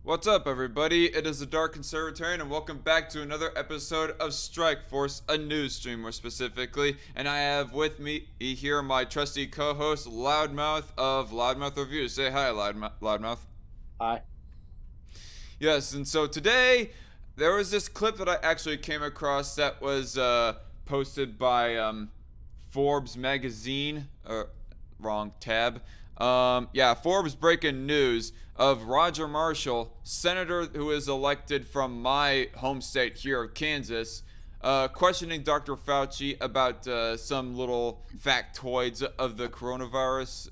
What's up, everybody? It is the Dark Conservatarian, and welcome back to another episode of Strike Force, a news stream more specifically. And I have with me here my trusty co-host, Loudmouth of Loudmouth Reviews. Say hi, Loudmouth. Hi. Yes, and so today there was this clip that I actually came across that was posted by Forbes magazine. Wrong tab. Forbes breaking news of Roger Marshall, senator who is elected from my home state here of Kansas, questioning Dr. Fauci about some little factoids of the coronavirus.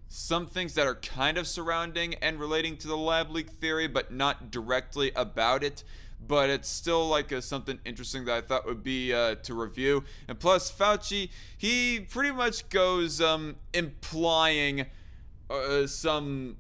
Some things that are kind of surrounding and relating to the lab leak theory, but not directly about it. But it's still like something interesting that I thought would be to review. And plus, Fauci, he pretty much goes implying some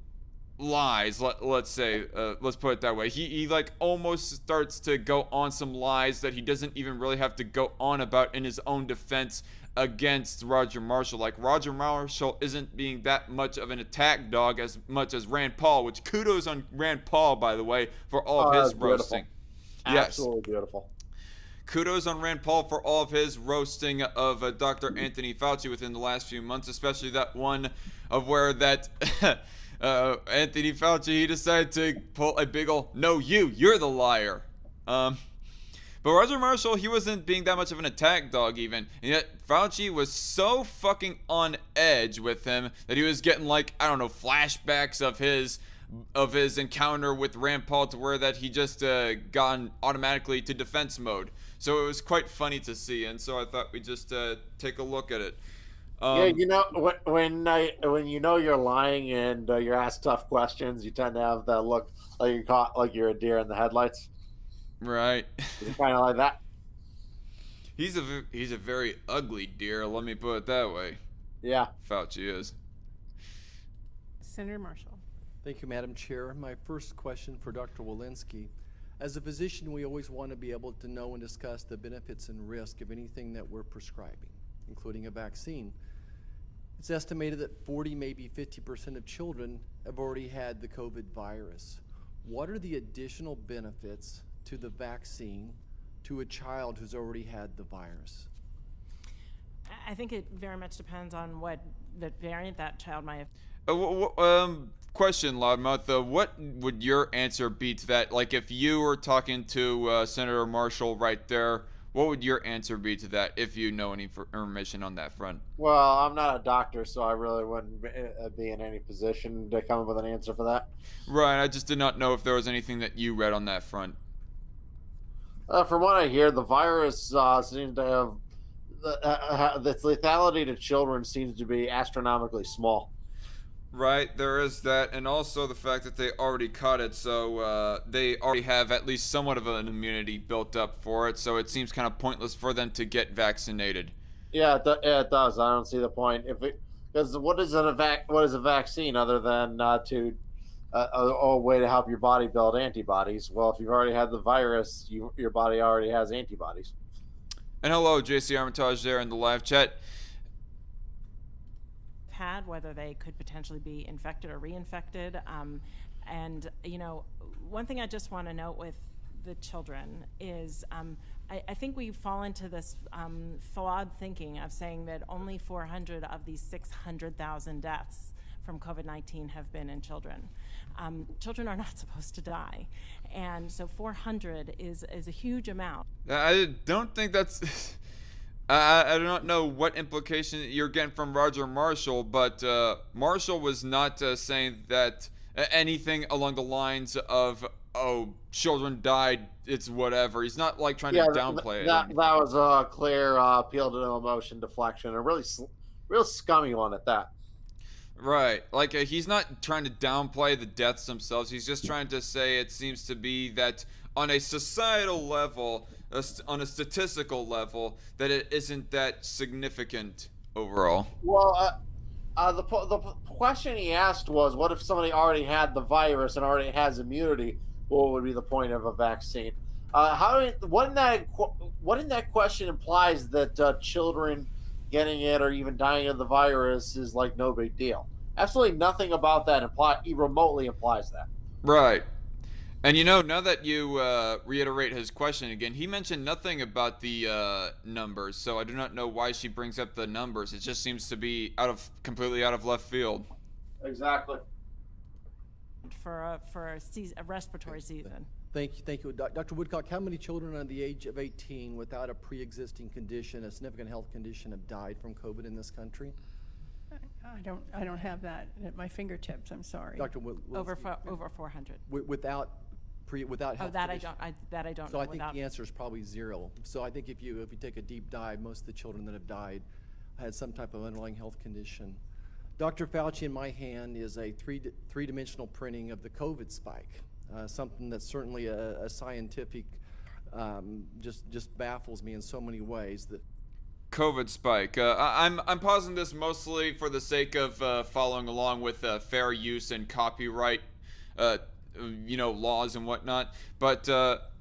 lies. Let's say, let's put it that way. He like almost starts to go on some lies that he doesn't even really have to go on about in his own defense against Roger Marshall. Like, Roger Marshall isn't being that much of an attack dog as much as Rand Paul, which kudos on Rand Paul, by the way, for all of his roasting. Yes. Absolutely beautiful. Kudos on Rand Paul for all of his roasting of Dr. Anthony Fauci within the last few months, especially that one of where that Anthony Fauci, he decided to pull a big ol' "no, you're the liar." But Roger Marshall, he wasn't being that much of an attack dog even, and yet Fauci was so fucking on edge with him that he was getting, like, I don't know, flashbacks of his encounter with Rand Paul to where that he just gone automatically to defense mode. So it was quite funny to see, and so I thought we'd just take a look at it. Yeah, you know, when you know you're lying and you're asked tough questions, you tend to have that look like you're caught, like you're a deer in the headlights. Right. Is it kind of like that? He's a very ugly deer, let me put it that way. Yeah. Fauci is. Senator Marshall. Thank you, Madam Chair. My first question for Dr. Walensky. As a physician, we always want to be able to know and discuss the benefits and risk of anything that we're prescribing, including a vaccine. It's estimated that 40, maybe 50% of children have already had the COVID virus. What are the additional benefits to the vaccine to a child who's already had the virus? I think it very much depends on what the variant that child might have. Question, Loudmouth. What would your answer be to that? Like, if you were talking to Senator Marshall right there, what would your answer be to that, if you know any information on that front? Well, I'm not a doctor, so I really wouldn't be in any position to come up with an answer for that. Right, I just did not know if there was anything that you read on that front. From what I hear, the virus seems to have its lethality to children seems to be astronomically small. Right, there is that, and also the fact that they already caught it, so they already have at least somewhat of an immunity built up for it, so it seems kind of pointless for them to get vaccinated. Yeah, it does. I don't see the point. Because what is a vaccine other than a way to help your body build antibodies? Well, if you've already had the virus, your body already has antibodies. And hello, JC Armitage there in the live chat. Had, whether they could potentially be infected or reinfected. And, you know, one thing I just want to note with the children is I think we fall into this flawed thinking of saying that only 400 of these 600,000 deaths from COVID-19 have been in children. Children are not supposed to die. And so 400 is a huge amount. I don't think that's... I don't know what implication you're getting from Roger Marshall, but Marshall was not saying that anything along the lines of, oh, children died, it's whatever. He's not like trying to downplay it. That was a clear appeal to emotion deflection, a real scummy one at that. Right. Like, he's not trying to downplay the deaths themselves. He's just trying to say it seems to be that on a societal level, on a statistical level, that it isn't that significant overall. Well, the question he asked was, what if somebody already had the virus and already has immunity? What would be the point of a vaccine? What in that question implies that children getting it or even dying of the virus is like no big deal? Absolutely nothing about that remotely implies that. Right. And now that you reiterate his question again, he mentioned nothing about the numbers, so I do not know why she brings up the numbers. It just seems to be completely out of left field. Exactly. For a respiratory season. Thank you. Dr. Woodcock, how many children under the age of 18 without a pre-existing condition, a significant health condition, have died from COVID in this country? I don't have that at my fingertips. I'm sorry. Dr. Over 400. Without health Oh, that condition. I don't So know. I think the answer is probably 0. So I think if you take a deep dive, most of the children that have died had some type of underlying health condition. Dr. Fauci, in my hand is a three-dimensional printing of the COVID spike, something that's certainly a scientific, just baffles me in so many ways. That COVID spike. I'm pausing this mostly for the sake of following along with fair use and copyright, laws and whatnot. But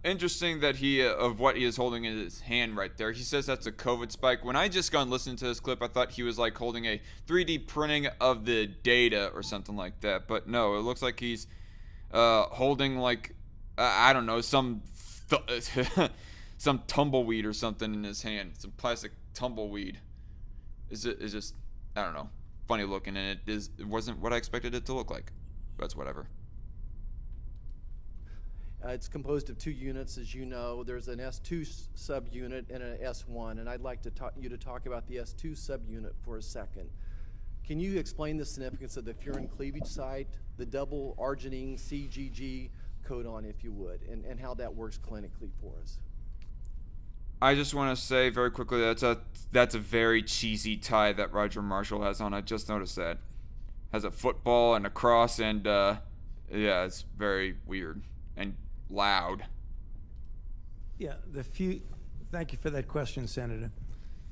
interesting that of what he is holding in his hand right there. He says that's a COVID spike. When I just gone listening to this clip, I thought he was like holding a 3D printing of the data or something like that. But no, it looks like he's holding like I don't know, some tumbleweed or something in his hand. Some plastic tumbleweed. Is just I don't know, funny looking, and it wasn't what I expected it to look like. That's whatever. It's composed of 2 units, as you know. There's an S2 subunit and an S1, and I'd like you to talk about the S2 subunit for a second. Can you explain the significance of the furin cleavage site, the double arginine CGG codon, if you would, and how that works clinically for us? I just want to say very quickly that's a very cheesy tie that Roger Marshall has on. I just noticed that. Has a football and a cross, and yeah, it's very weird and loud. Yeah, thank you for that question, Senator.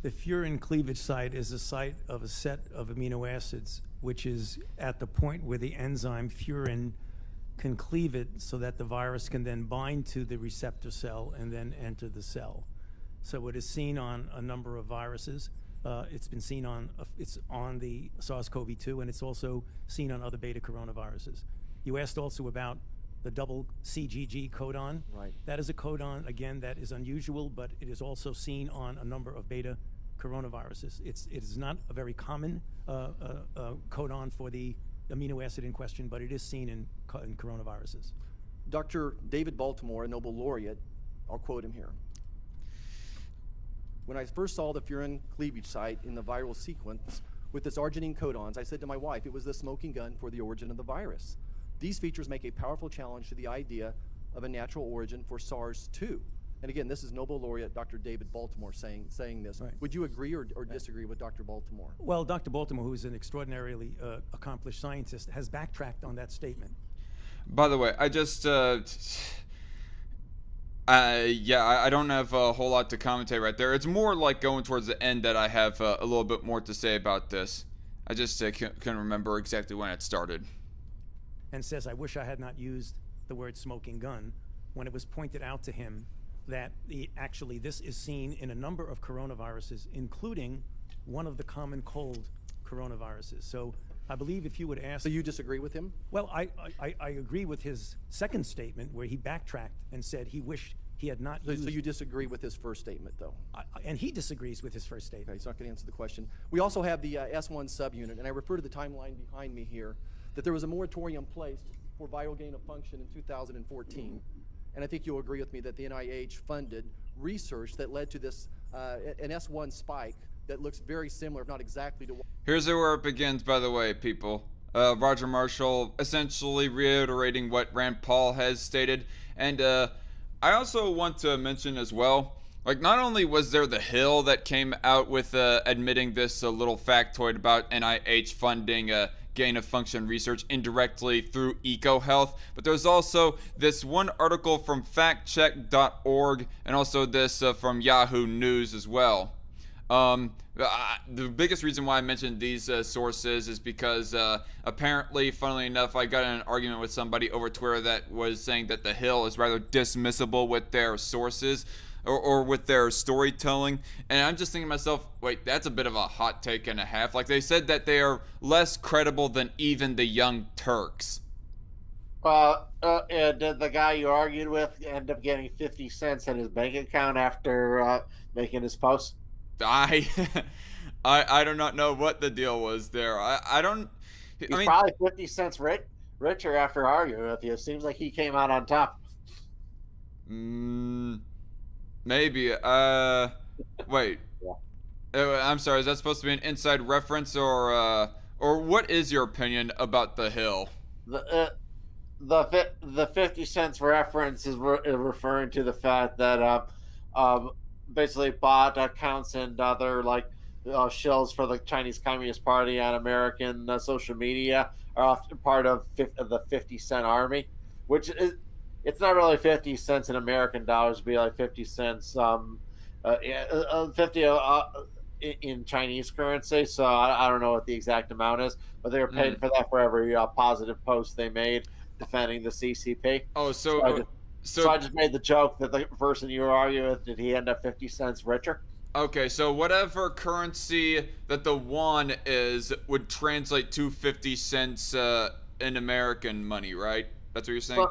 The furin cleavage site is a site of a set of amino acids, which is at the point where the enzyme furin can cleave it so that the virus can then bind to the receptor cell and then enter the cell. So it is seen on a number of viruses. It's been seen it's on the SARS-CoV-2, and it's also seen on other beta coronaviruses. You asked also about the double CGG codon. Right. That is a codon, again, that is unusual, but it is also seen on a number of beta coronaviruses. It is not a very common codon for the amino acid in question, but it is seen in coronaviruses. Dr. David Baltimore, a Nobel laureate, I'll quote him here. When I first saw the furin cleavage site in the viral sequence with its arginine codons, I said to my wife, it was the smoking gun for the origin of the virus. These features make a powerful challenge to the idea of a natural origin for SARS-2. And again, this is Nobel laureate Dr. David Baltimore saying this. Right. Would you agree or disagree with Dr. Baltimore? Well, Dr. Baltimore, who is an extraordinarily accomplished scientist, has backtracked on that statement. By the way, I just I don't have a whole lot to commentate right there. It's more like going towards the end that I have a little bit more to say about this. I just couldn't remember exactly when it started. And says, I wish I had not used the word smoking gun when it was pointed out to him that actually this is seen in a number of coronaviruses, including one of the common cold coronaviruses. So I believe if you would ask... So you disagree with him? Well, I agree with his second statement where he backtracked and said he wished he had not used... So you disagree with his first statement, though? And he disagrees with his first statement. Okay, he's not going to answer the question. We also have the S1 subunit, and I refer to the timeline behind me here, that there was a moratorium placed for viral gain of function in 2014. And I think you'll agree with me that the NIH funded research that led to this, an S1 spike that looks very similar, if not exactly, to what... Here's where it begins, by the way, people. Roger Marshall essentially reiterating what Rand Paul has stated. And I also want to mention as well, like, not only was there the Hill that came out with admitting this little factoid about NIH funding gain of function research indirectly through EcoHealth, but there's also this one article from factcheck.org and also this from Yahoo News as well. The biggest reason why I mentioned these sources is because apparently, funnily enough, I got in an argument with somebody over Twitter that was saying that the Hill is rather dismissible with their sources or with their storytelling, and I'm just thinking to myself, wait, that's a bit of a hot take and a half. Like, they said that they are less credible than even the Young Turks. Did the guy you argued with end up getting 50 cents in his bank account after making his post? I I do not know what the deal was there. I don't. He's I mean, probably 50 cents richer after arguing with you. It seems like he came out on top. maybe. Wait. Yeah. I'm sorry. Is that supposed to be an inside reference, or what is your opinion about the Hill? The 50 cents reference is referring to the fact that basically bot accounts and other shills for the Chinese Communist Party on American social media are often part of the 50 cent army, which is, it's not really 50 cents in American dollars, it'd be like 50 cents 50 in Chinese currency. So I don't know what the exact amount is, but they were paid for that for every positive post they made defending the CCP. Oh, So I just made the joke that the person you were arguing with, did he end up 50 cents richer? okay, so whatever currency that the yuan is would translate to 50 cents in American money, right? That's what you're saying?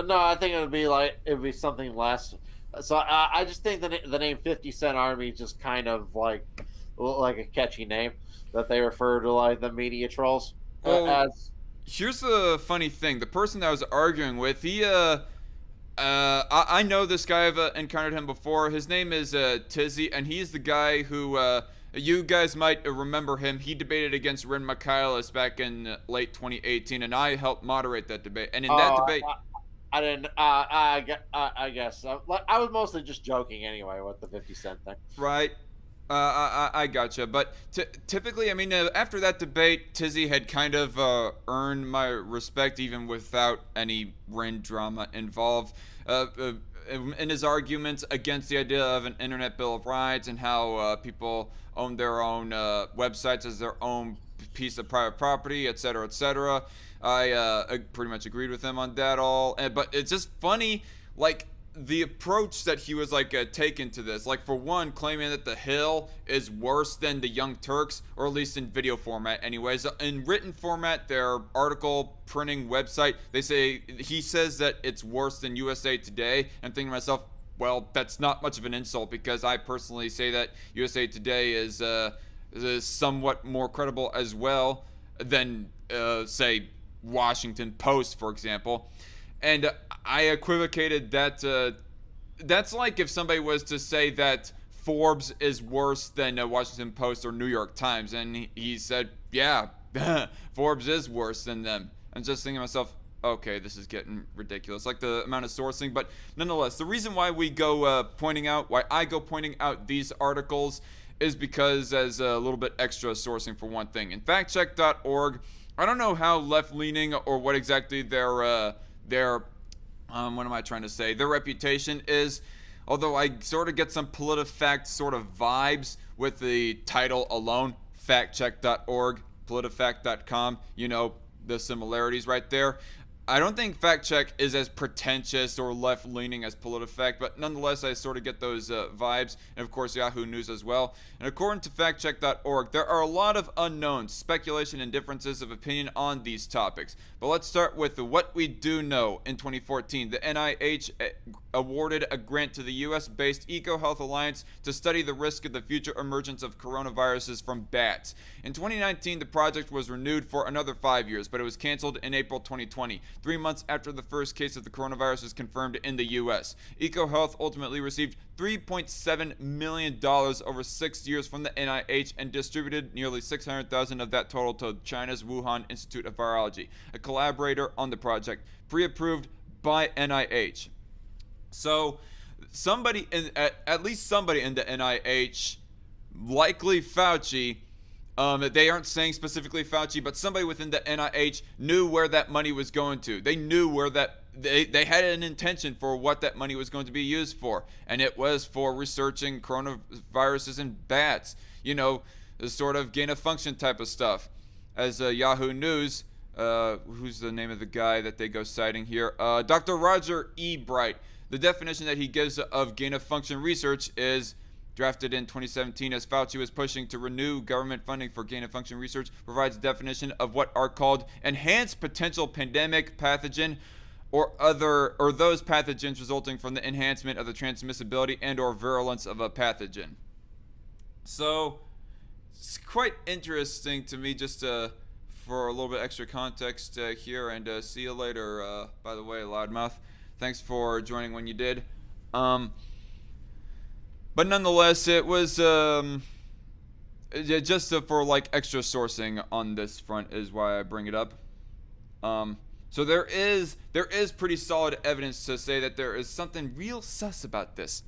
No, I think it'd be something less. So I just think the name 50 Cent Army just kind of like a catchy name that they refer to like the media trolls as. Here's the funny thing: the person that I was arguing with, I know this guy. I've encountered him before. His name is Tizzy, and he's the guy who you guys might remember him. He debated against Ren Michaelis back in late 2018, and I helped moderate that debate. And in that debate, I didn't. I guess I was mostly just joking anyway with the 50 cent thing. right? I gotcha. But typically, I mean, after that debate, Tizzy had kind of earned my respect even without any Ren drama involved. In his arguments against the idea of an internet bill of rights and how people own their own websites as their own piece of private property, etc., etc. I pretty much agreed with him on that all. But it's just funny, like, the approach that he was taken to this, like, for one, claiming that the Hill is worse than the Young Turks, or at least in video format anyways. In written format, their article printing website, he says that it's worse than USA Today. I'm thinking to myself, well, that's not much of an insult, because I personally say that USA Today is somewhat more credible as well than say Washington Post, for example. And I equivocated that that's like if somebody was to say that Forbes is worse than Washington Post or New York Times, and he said, yeah, Forbes is worse than them. I'm just thinking to myself, okay, this is getting ridiculous, like the amount of sourcing. But nonetheless, the reason why I go pointing out these articles is because as a little bit extra sourcing for one thing. In factcheck.org, I don't know how left-leaning or what exactly their what am I trying to say? Their reputation is, although I sort of get some PolitiFact sort of vibes with the title alone, factcheck.org, politifact.com, you know, the similarities right there. I don't think FactCheck is as pretentious or left-leaning as PolitiFact, but nonetheless, I sort of get those vibes, and of course, Yahoo News as well. And according to factcheck.org, there are a lot of unknowns, speculation, and differences of opinion on these topics. But let's start with what we do know. In 2014, the NIH awarded a grant to the U.S.-based EcoHealth Alliance to study the risk of the future emergence of coronaviruses from bats. In 2019, the project was renewed for another 5 years, but it was canceled in April 2020. 3 months after the first case of the coronavirus was confirmed in the U.S. EcoHealth ultimately received $3.7 million over 6 years from the NIH and distributed nearly $600,000 of that total to China's Wuhan Institute of Virology, a collaborator on the project, pre-approved by NIH. So, at least somebody in the NIH, likely Fauci, they aren't saying specifically Fauci, but somebody within the NIH knew where that money was going to. They knew where they had an intention for what that money was going to be used for, and it was for researching coronaviruses in bats. You know, the sort of gain-of-function type of stuff. As Yahoo News, who's the name of the guy that they go citing here? Dr. Roger E. Bright. The definition that he gives of gain-of-function research is drafted in 2017 as Fauci was pushing to renew government funding for gain-of-function research, provides a definition of what are called enhanced potential pandemic pathogen or those pathogens resulting from the enhancement of the transmissibility and or virulence of a pathogen. So it's quite interesting to me, just for a little bit extra context here, and see you later, by the way, Loudmouth. Thanks for joining when you did. But nonetheless, it was just for like extra sourcing on this front is why I bring it up. So there is pretty solid evidence to say that there is something real sus about this.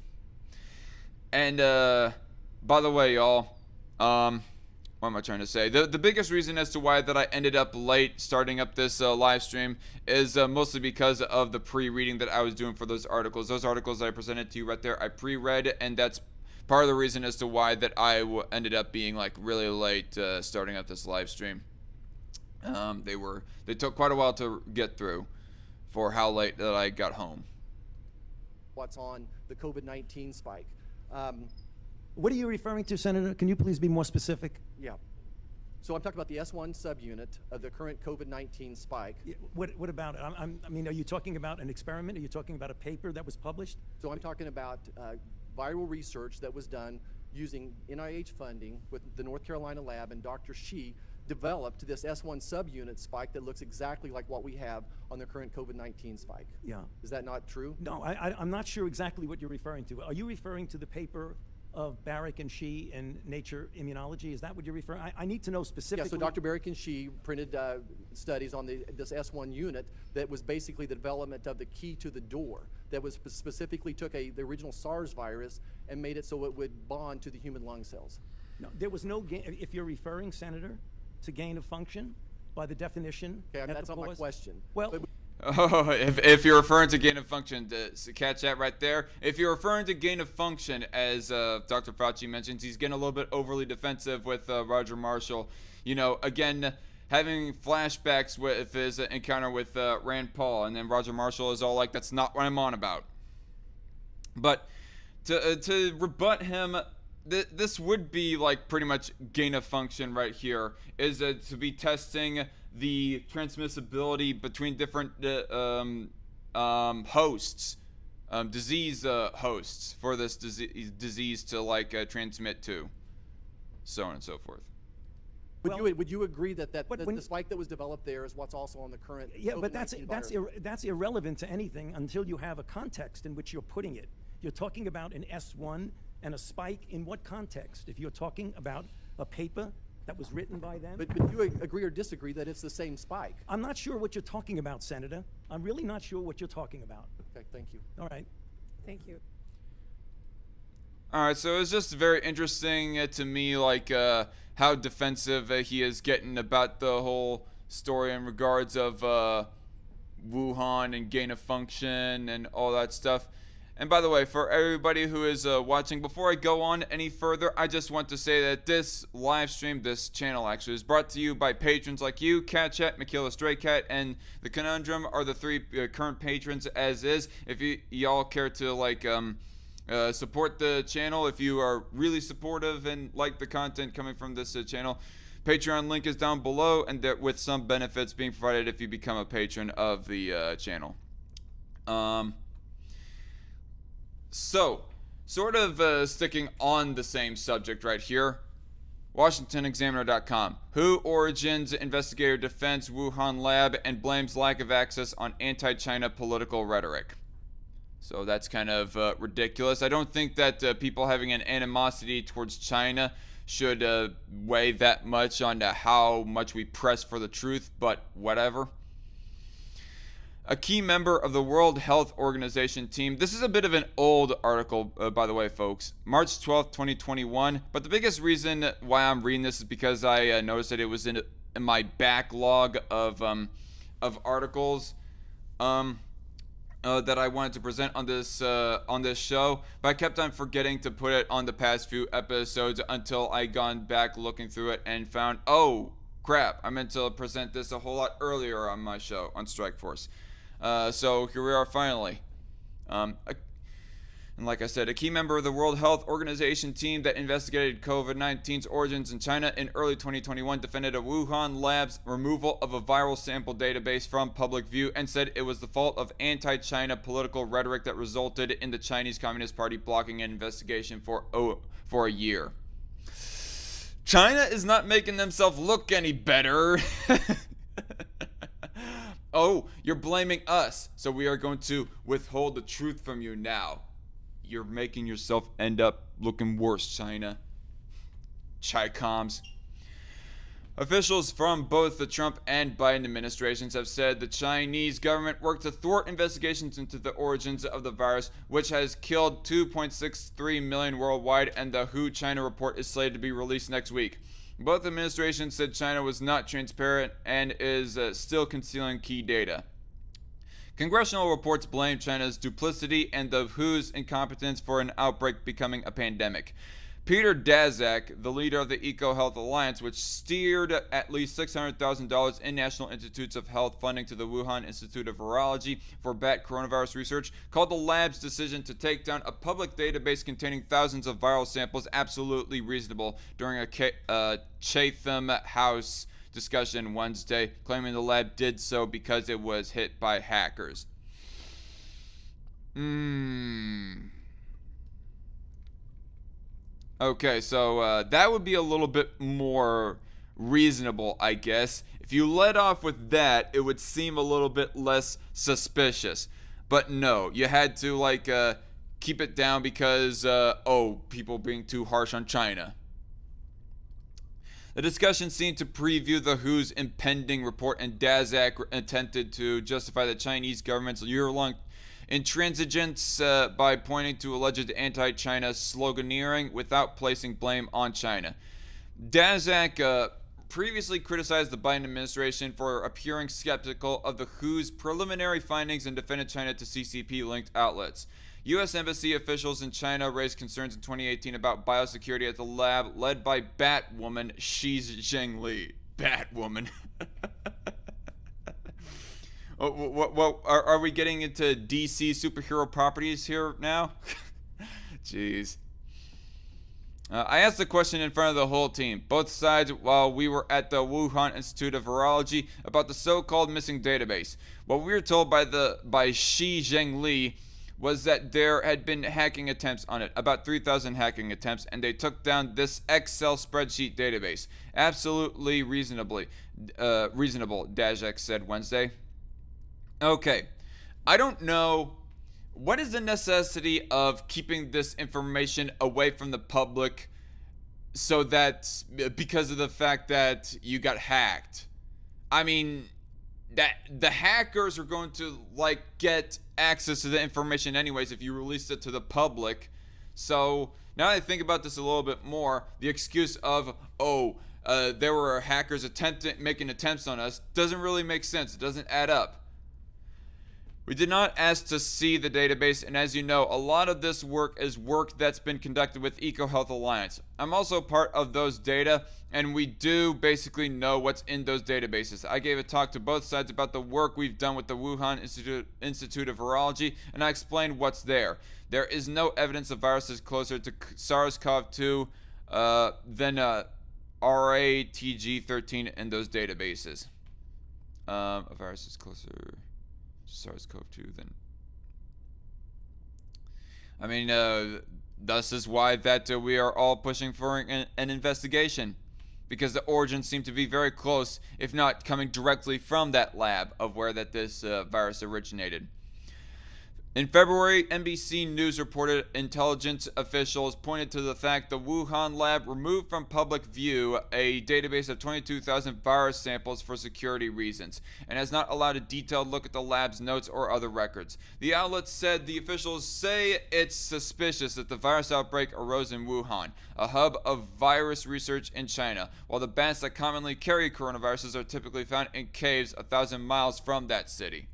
And by the way, y'all, what am I trying to say? The biggest reason as to why that I ended up late starting up this live stream is mostly because of the pre-reading that I was doing for those articles. Those articles that I presented to you right there, I pre-read, and that's part of the reason as to why that I ended up being like really late starting up this live stream. They took quite a while to get through for how late that I got home. What's on the COVID-19 spike? What are you referring to, Senator? Can you please be more specific? Yeah. So I'm talking about the S1 subunit of the current COVID-19 spike. What about it? I mean, are you talking about an experiment? Are you talking about a paper that was published? So I'm talking about viral research that was done using NIH funding with the North Carolina lab, and Dr. Shi developed this S1 subunit spike that looks exactly like what we have on the current COVID-19 spike. Yeah. Is that not true? No, I'm not sure exactly what you're referring to. Are you referring to the paper of Barrick and Shi in Nature Immunology? Is that what you're referring? I need to know specifically. Yeah, so Dr. Barrick and Shi printed studies on this S1 unit that was basically the development of the key to the door that was specifically took the original SARS virus and made it so it would bond to the human lung cells. No, there was no gain. If you're referring, Senator, to gain of function, by the definition. Okay, that's not my question. Well, Oh, if you're referring to gain of function, to catch that right there. If you're referring to gain of function, as Dr. Fauci mentions, he's getting a little bit overly defensive with Roger Marshall. You know, again, having flashbacks with his encounter with Rand Paul, and then Roger Marshall is all like, "That's not what I'm on about." But to rebut him, this would be like pretty much gain of function right here, is to be testing the transmissibility between different hosts, disease hosts, for this disease to like transmit to, so on and so forth. Would you agree that the spike that was developed there is what's also on the current? Yeah, but COVID-19 that's irrelevant to anything until you have a context in which you're putting it. You're talking about an S1 and a spike in what context? If you're talking about a paper that was written by them. But you agree or disagree that it's the same spike? I'm not sure what you're talking about, Senator. I'm really not sure what you're talking about. Okay, thank you. All right. Thank you. All right, so it's just very interesting to me, like how defensive he is getting about the whole story in regards of Wuhan and gain of function and all that stuff. And by the way, for everybody who is watching, before I go on any further, I just want to say that this live stream, this channel actually, is brought to you by patrons like you, Cat Chat, Mikila Stray Cat, and The Conundrum are the three current patrons as is. If y'all care to like support the channel, if you are really supportive and like the content coming from this channel, Patreon link is down below, and there, with some benefits being provided if you become a patron of the channel. So, sort of sticking on the same subject right here, WashingtonExaminer.com. WHO origins investigator defends Wuhan lab and blames lack of access on anti-China political rhetoric. So that's kind of ridiculous. I don't think that people having an animosity towards China should weigh that much on how much we press for the truth, but whatever. A key member of the World Health Organization team. This is a bit of an old article, by the way, folks. March 12th, 2021. But the biggest reason why I'm reading this is because I noticed that it was in my backlog of articles that I wanted to present on this show. But I kept on forgetting to put it on the past few episodes until I gone back looking through it and found, oh crap, I meant to present this a whole lot earlier on my show on Strikeforce. So here we are finally. And like I said, a key member of the World Health Organization team that investigated COVID-19's origins in China in early 2021 defended a Wuhan lab's removal of a viral sample database from public view and said it was the fault of anti-China political rhetoric that resulted in the Chinese Communist Party blocking an investigation for a year. China is not making themselves look any better. Oh, you're blaming us, so we are going to withhold the truth from you now. You're making yourself end up looking worse, China. Chi-coms. Officials from both the Trump and Biden administrations have said the Chinese government worked to thwart investigations into the origins of the virus, which has killed 2.63 million worldwide, and the WHO China report is slated to be released next week. Both administrations said China was not transparent and is still concealing key data. Congressional reports blame China's duplicity and the WHO's incompetence for an outbreak becoming a pandemic. Peter Daszak, the leader of the EcoHealth Alliance, which steered at least $600,000 in National Institutes of Health funding to the Wuhan Institute of Virology for bat coronavirus research, called the lab's decision to take down a public database containing thousands of viral samples absolutely reasonable during a Chatham House discussion Wednesday, claiming the lab did so because it was hit by hackers. Okay, so that would be a little bit more reasonable, I guess. If you let off with that, it would seem a little bit less suspicious. But no, you had to keep it down because people being too harsh on China. The discussion seemed to preview the WHO's impending report, and Daszak attempted to justify the Chinese government's year-long intransigence by pointing to alleged anti-China sloganeering without placing blame on China. Daszak previously criticized the Biden administration for appearing skeptical of the WHO's preliminary findings and defended China to CCP-linked outlets. U.S. Embassy officials in China raised concerns in 2018 about biosecurity at the lab led by Batwoman Xi Zhengli. Batwoman. What are we getting into DC superhero properties here now? Jeez. I asked the question in front of the whole team, both sides, while we were at the Wuhan Institute of Virology, about the so-called missing database. What we were told by Xi Zhengli was that there had been hacking attempts on it, about 3,000 hacking attempts, and they took down this Excel spreadsheet database. Absolutely reasonable, Daszak said Wednesday. Okay, I don't know. What is the necessity of keeping this information away from the public so that, because of the fact that you got hacked? I mean, that the hackers are going to get access to the information anyways if you release it to the public. So now that I think about this a little bit more, the excuse of there were hackers making attempts on us doesn't really make sense. It doesn't add up. We did not ask to see the database, and as you know, a lot of this work is work that's been conducted with EcoHealth Alliance. I'm also part of those data, and we do basically know what's in those databases. I gave a talk to both sides about the work we've done with the Wuhan Institute of Virology, and I explained what's there. There is no evidence of viruses closer to SARS-CoV-2 than RATG13 in those databases. A virus is closer SARS-CoV-2 then. I mean, thus is why that we are all pushing for an investigation, because the origins seem to be very close, if not coming directly from that lab of where this virus originated. In February, NBC News reported intelligence officials pointed to the fact the Wuhan lab removed from public view a database of 22,000 virus samples for security reasons, and has not allowed a detailed look at the lab's notes or other records. The outlet said the officials say it's suspicious that the virus outbreak arose in Wuhan, a hub of virus research in China, while the bats that commonly carry coronaviruses are typically found in caves 1,000 miles from that city.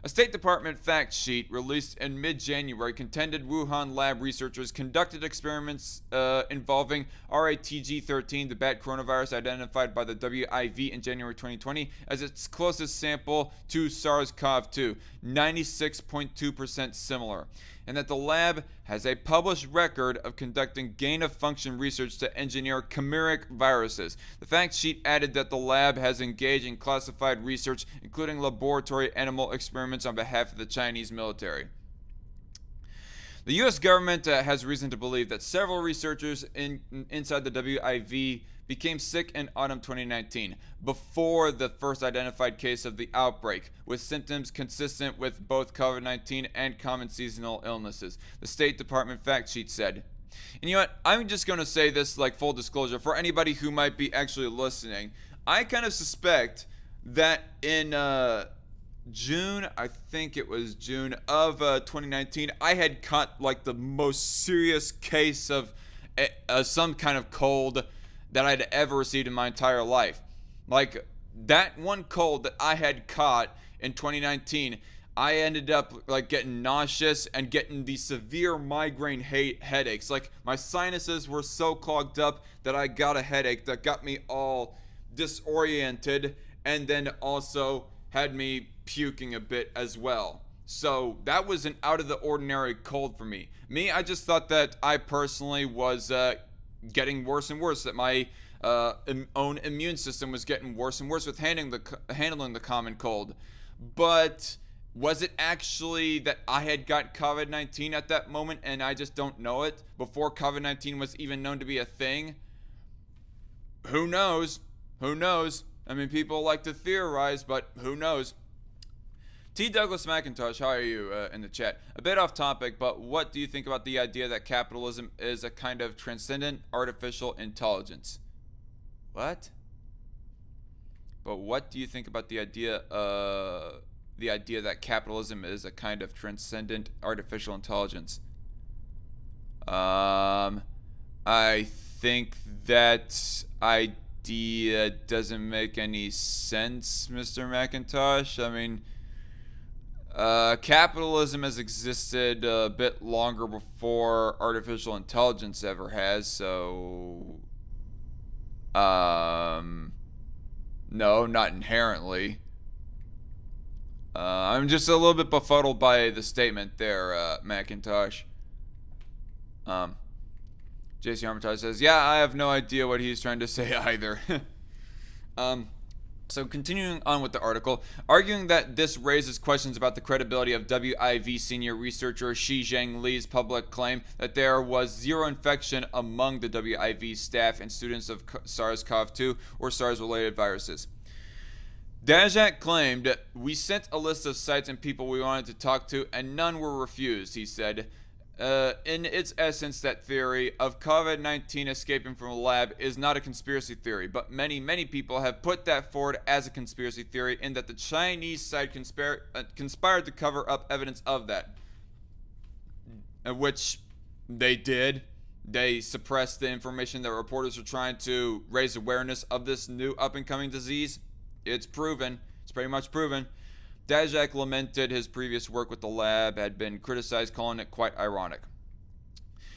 A State Department fact sheet released in mid-January contended Wuhan lab researchers conducted experiments involving RATG13, the bat coronavirus identified by the WIV in January 2020, as its closest sample to SARS-CoV-2, 96.2% similar, and that the lab has a published record of conducting gain-of-function research to engineer chimeric viruses. The fact sheet added that the lab has engaged in classified research, including laboratory animal experiments on behalf of the Chinese military. The U.S. government has reason to believe that several researchers inside the WIV became sick in autumn 2019, before the first identified case of the outbreak, with symptoms consistent with both COVID-19 and common seasonal illnesses, the State Department fact sheet said. And you know what? I'm just going to say this like full disclosure for anybody who might be actually listening. I kind of suspect that in June, I think it was June of 2019, I had caught like the most serious case of some kind of cold that I'd ever received in my entire life. Like that one cold that I had caught in 2019, I ended up like getting nauseous and getting these severe migraine headaches. Like my sinuses were so clogged up that I got a headache that got me all disoriented and then also had me puking a bit as well. So that was an out of the ordinary cold for me. I just thought that I personally was getting worse and worse, that my own immune system was getting worse and worse with handling the common cold. But was it actually that I had got COVID-19 at that moment and I just don't know it before COVID-19 was even known to be a thing? Who knows? Who knows? I mean, people like to theorize, but who knows? T. Douglas McIntosh, how are you in the chat? A bit off topic, but what do you think about the idea that capitalism is a kind of transcendent artificial intelligence? What? But what do you think about the idea that capitalism is a kind of transcendent artificial intelligence? I think that idea doesn't make any sense, Mr. McIntosh. I mean, capitalism has existed a bit longer before artificial intelligence ever has, so no, not inherently. I'm just a little bit befuddled by the statement there, McIntosh. JC Armitage says, yeah, I have no idea what he's trying to say either. So continuing on with the article, arguing that this raises questions about the credibility of WIV senior researcher Shi Zhengli's public claim that there was zero infection among the WIV staff and students of SARS-CoV-2 or SARS-related viruses. Daszak claimed, we sent a list of sites and people we wanted to talk to and none were refused, he said. In its essence, that theory of COVID-19 escaping from a lab is not a conspiracy theory, but many people have put that forward as a conspiracy theory in that the Chinese side conspired to cover up evidence of that, which they did. They suppressed the information that reporters were trying to raise awareness of this new up-and-coming disease. It's proven. It's pretty much proven. Daszak lamented his previous work with the lab had been criticized, calling it quite ironic.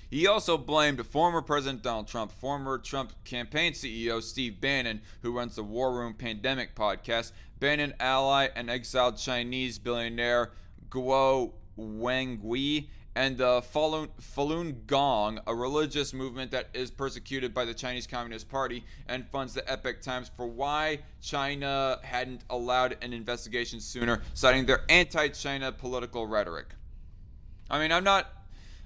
He also blamed former President Donald Trump, former Trump campaign CEO Steve Bannon, who runs the War Room Pandemic podcast, Bannon ally and exiled Chinese billionaire Guo Wengui, and the Falun Gong, a religious movement that is persecuted by the Chinese Communist Party and funds the Epoch Times, for why China hadn't allowed an investigation sooner, citing their anti-China political rhetoric. I mean, I'm not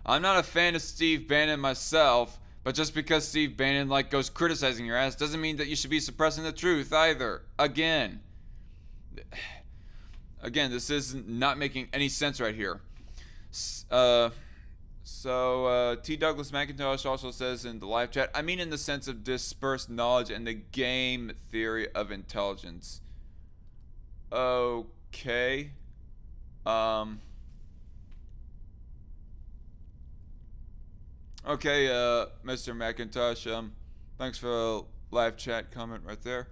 a fan of Steve Bannon myself, but just because Steve Bannon goes criticizing your ass doesn't mean that you should be suppressing the truth either. Again, this is not making any sense right here. T. Douglas McIntosh also says in the live chat, I mean in the sense of dispersed knowledge and the game theory of intelligence. Okay. Okay, Mr. McIntosh, thanks for a live chat comment right there.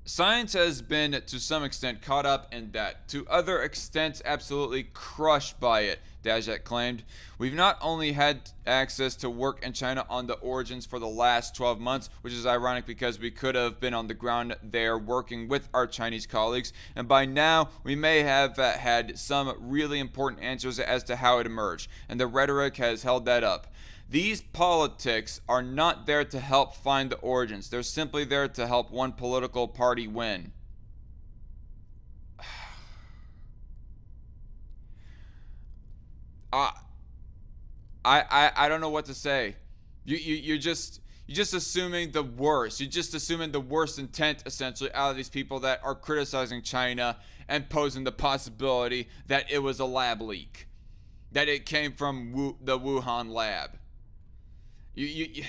Science has been, to some extent, caught up in that. To other extents, absolutely crushed by it, Daszak claimed. We've not only had access to work in China on the origins for the last 12 months, which is ironic because we could have been on the ground there working with our Chinese colleagues, and by now we may have had some really important answers as to how it emerged, and the rhetoric has held that up. These politics are not there to help find the origins. They're simply there to help one political party win. I don't know what to say. You're just assuming the worst. You're just assuming the worst intent, essentially, out of these people that are criticizing China and posing the possibility that it was a lab leak, that it came from the Wuhan lab. You're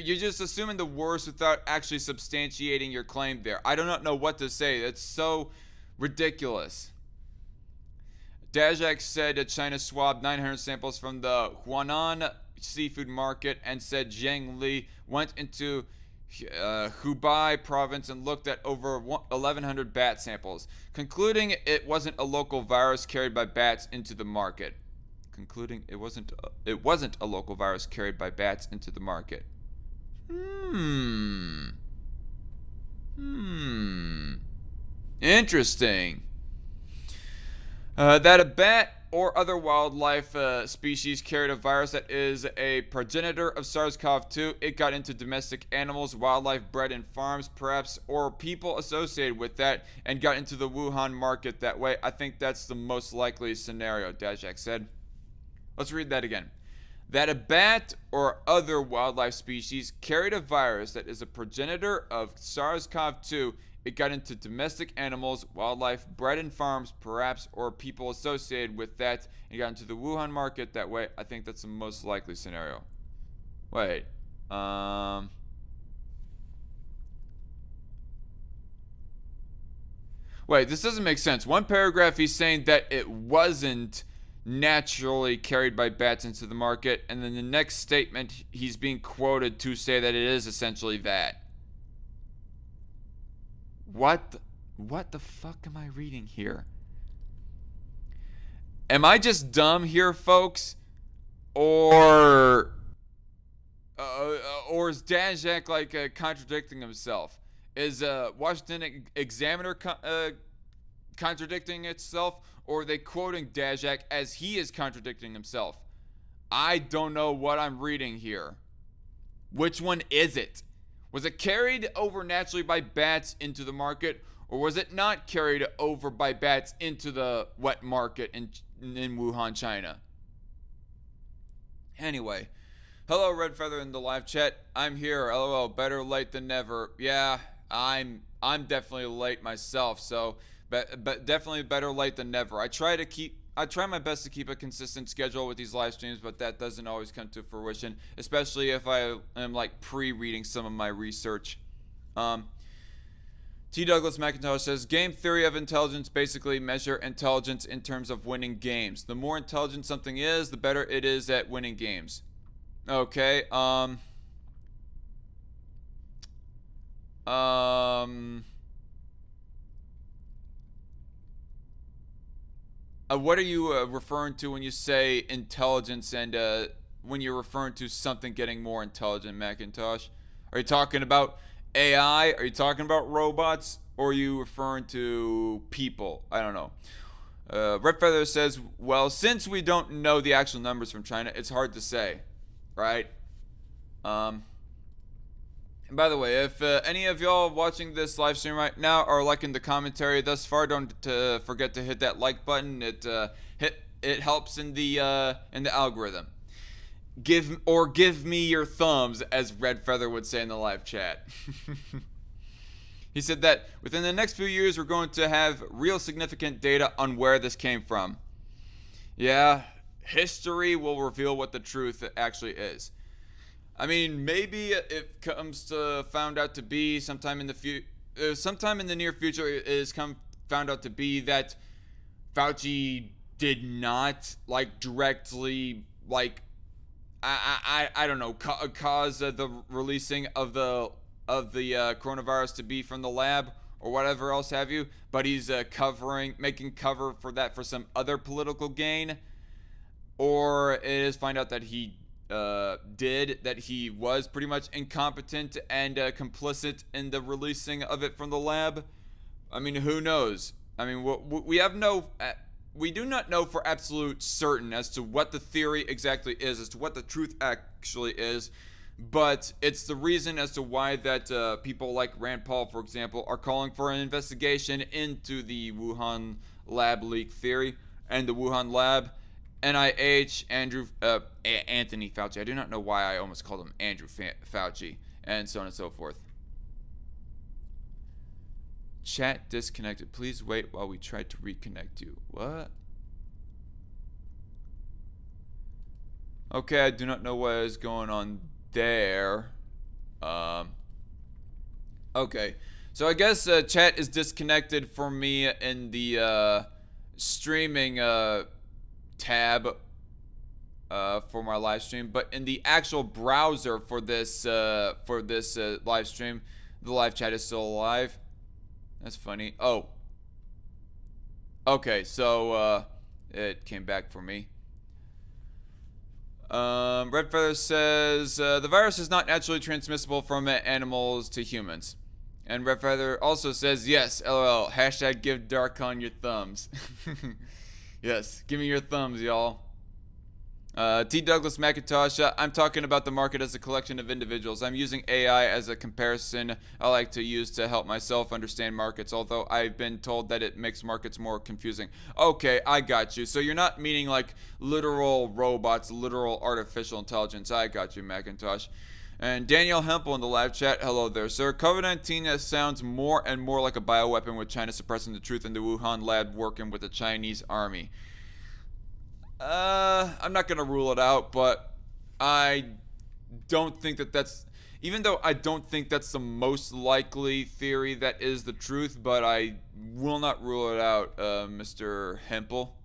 just assuming the worst without actually substantiating your claim there. I do not know what to say. That's so ridiculous. Daszak said that China swabbed 900 samples from the Huanan seafood market and said Zhang Li went into Hubei province and looked at over 1,100 bat samples, concluding it wasn't a local virus carried by bats into the market. Concluding it wasn't a local virus carried by bats into the market. Interesting. That a bat or other wildlife species carried a virus that is a progenitor of SARS-CoV-2. It got into domestic animals, wildlife bred in farms, perhaps, or people associated with that, and got into the Wuhan market that way. I think that's the most likely scenario, Daszak said. Let's read that again. That a bat or other wildlife species carried a virus that is a progenitor of SARS-CoV-2. It got into domestic animals, wildlife bred in farms, perhaps, or people associated with that, and got into the Wuhan market that way. I think that's the most likely scenario. Wait. Wait, this doesn't make sense. One paragraph he's saying that it wasn't naturally carried by bats into the market, and then the next statement he's being quoted to say that it is essentially that. What the fuck am I reading here? Am I just dumb here, folks? Or is Daszak like contradicting himself? Is Washington Examiner contradicting itself? Or are they quoting Daszak as he is contradicting himself? I don't know what I'm reading here. Which one is it? Was it carried over naturally by bats into the market, or was it not carried over by bats into the wet market in Wuhan, China? Anyway, hello Red Feather in the live chat. I'm here. LOL. Better late than never. Yeah, I'm definitely late myself. So, but definitely better late than never. I try my best to keep a consistent schedule with these live streams, but that doesn't always come to fruition, especially if I am like pre-reading some of my research. T. Douglas McIntosh says, game theory of intelligence basically measure intelligence in terms of winning games. The more intelligent something is, the better it is at winning games. Okay, what are you referring to when you say intelligence and when you're referring to something getting more intelligent, Macintosh? Are you talking about AI? Are you talking about robots? Or are you referring to people? I don't know. Red Feather says, well, since we don't know the actual numbers from China, it's hard to say, right? And by the way, if any of y'all watching this live stream right now are liking the commentary thus far, don't forget to hit that like button. It helps in the algorithm. Give me your thumbs, as Red Feather would say in the live chat. He said that within the next few years, we're going to have real significant data on where this came from. Yeah, history will reveal what the truth actually is. I mean, maybe it comes to found out to be sometime in the near future it is found out to be that Fauci did not like directly like I don't know cause the releasing of the of the coronavirus to be from the lab or whatever else have you, but he's making cover for that for some other political gain, or it is find out that he was pretty much incompetent and complicit in the releasing of it from the lab. I mean, who knows? I mean, we do not know for absolute certain as to what the theory exactly is, as to what the truth actually is, but it's the reason as to why that people like Rand Paul, for example, are calling for an investigation into the Wuhan lab leak theory and the Wuhan lab. NIH, Anthony Fauci. I do not know why I almost called him Andrew Fauci, and so on and so forth. Chat disconnected. Please wait while we try to reconnect you. What? Okay, I do not know what is going on there. Okay, so I guess chat is disconnected for me in the streaming tab for my live stream, but in the actual browser for this live stream, the live chat is still alive. That's funny. Oh, okay, so it came back for me. Red Feather says the virus is not naturally transmissible from animals to humans. And Red Feather also says, yes, LOL, hashtag give DarkCon your thumbs. Yes, give me your thumbs, y'all. T. Douglas McIntosh, I'm talking about the market as a collection of individuals. I'm using AI as a comparison I like to use to help myself understand markets, although I've been told that it makes markets more confusing. Okay, I got you. So you're not meaning like literal robots, literal artificial intelligence. I got you, McIntosh. And Daniel Hempel in the live chat, hello there, sir. COVID-19 sounds more and more like a bioweapon, with China suppressing the truth in the Wuhan lab working with the Chinese army. I'm not going to rule it out, but I don't think that's, even though I don't think that's the most likely theory that is the truth, but I will not rule it out, Mr. Hempel.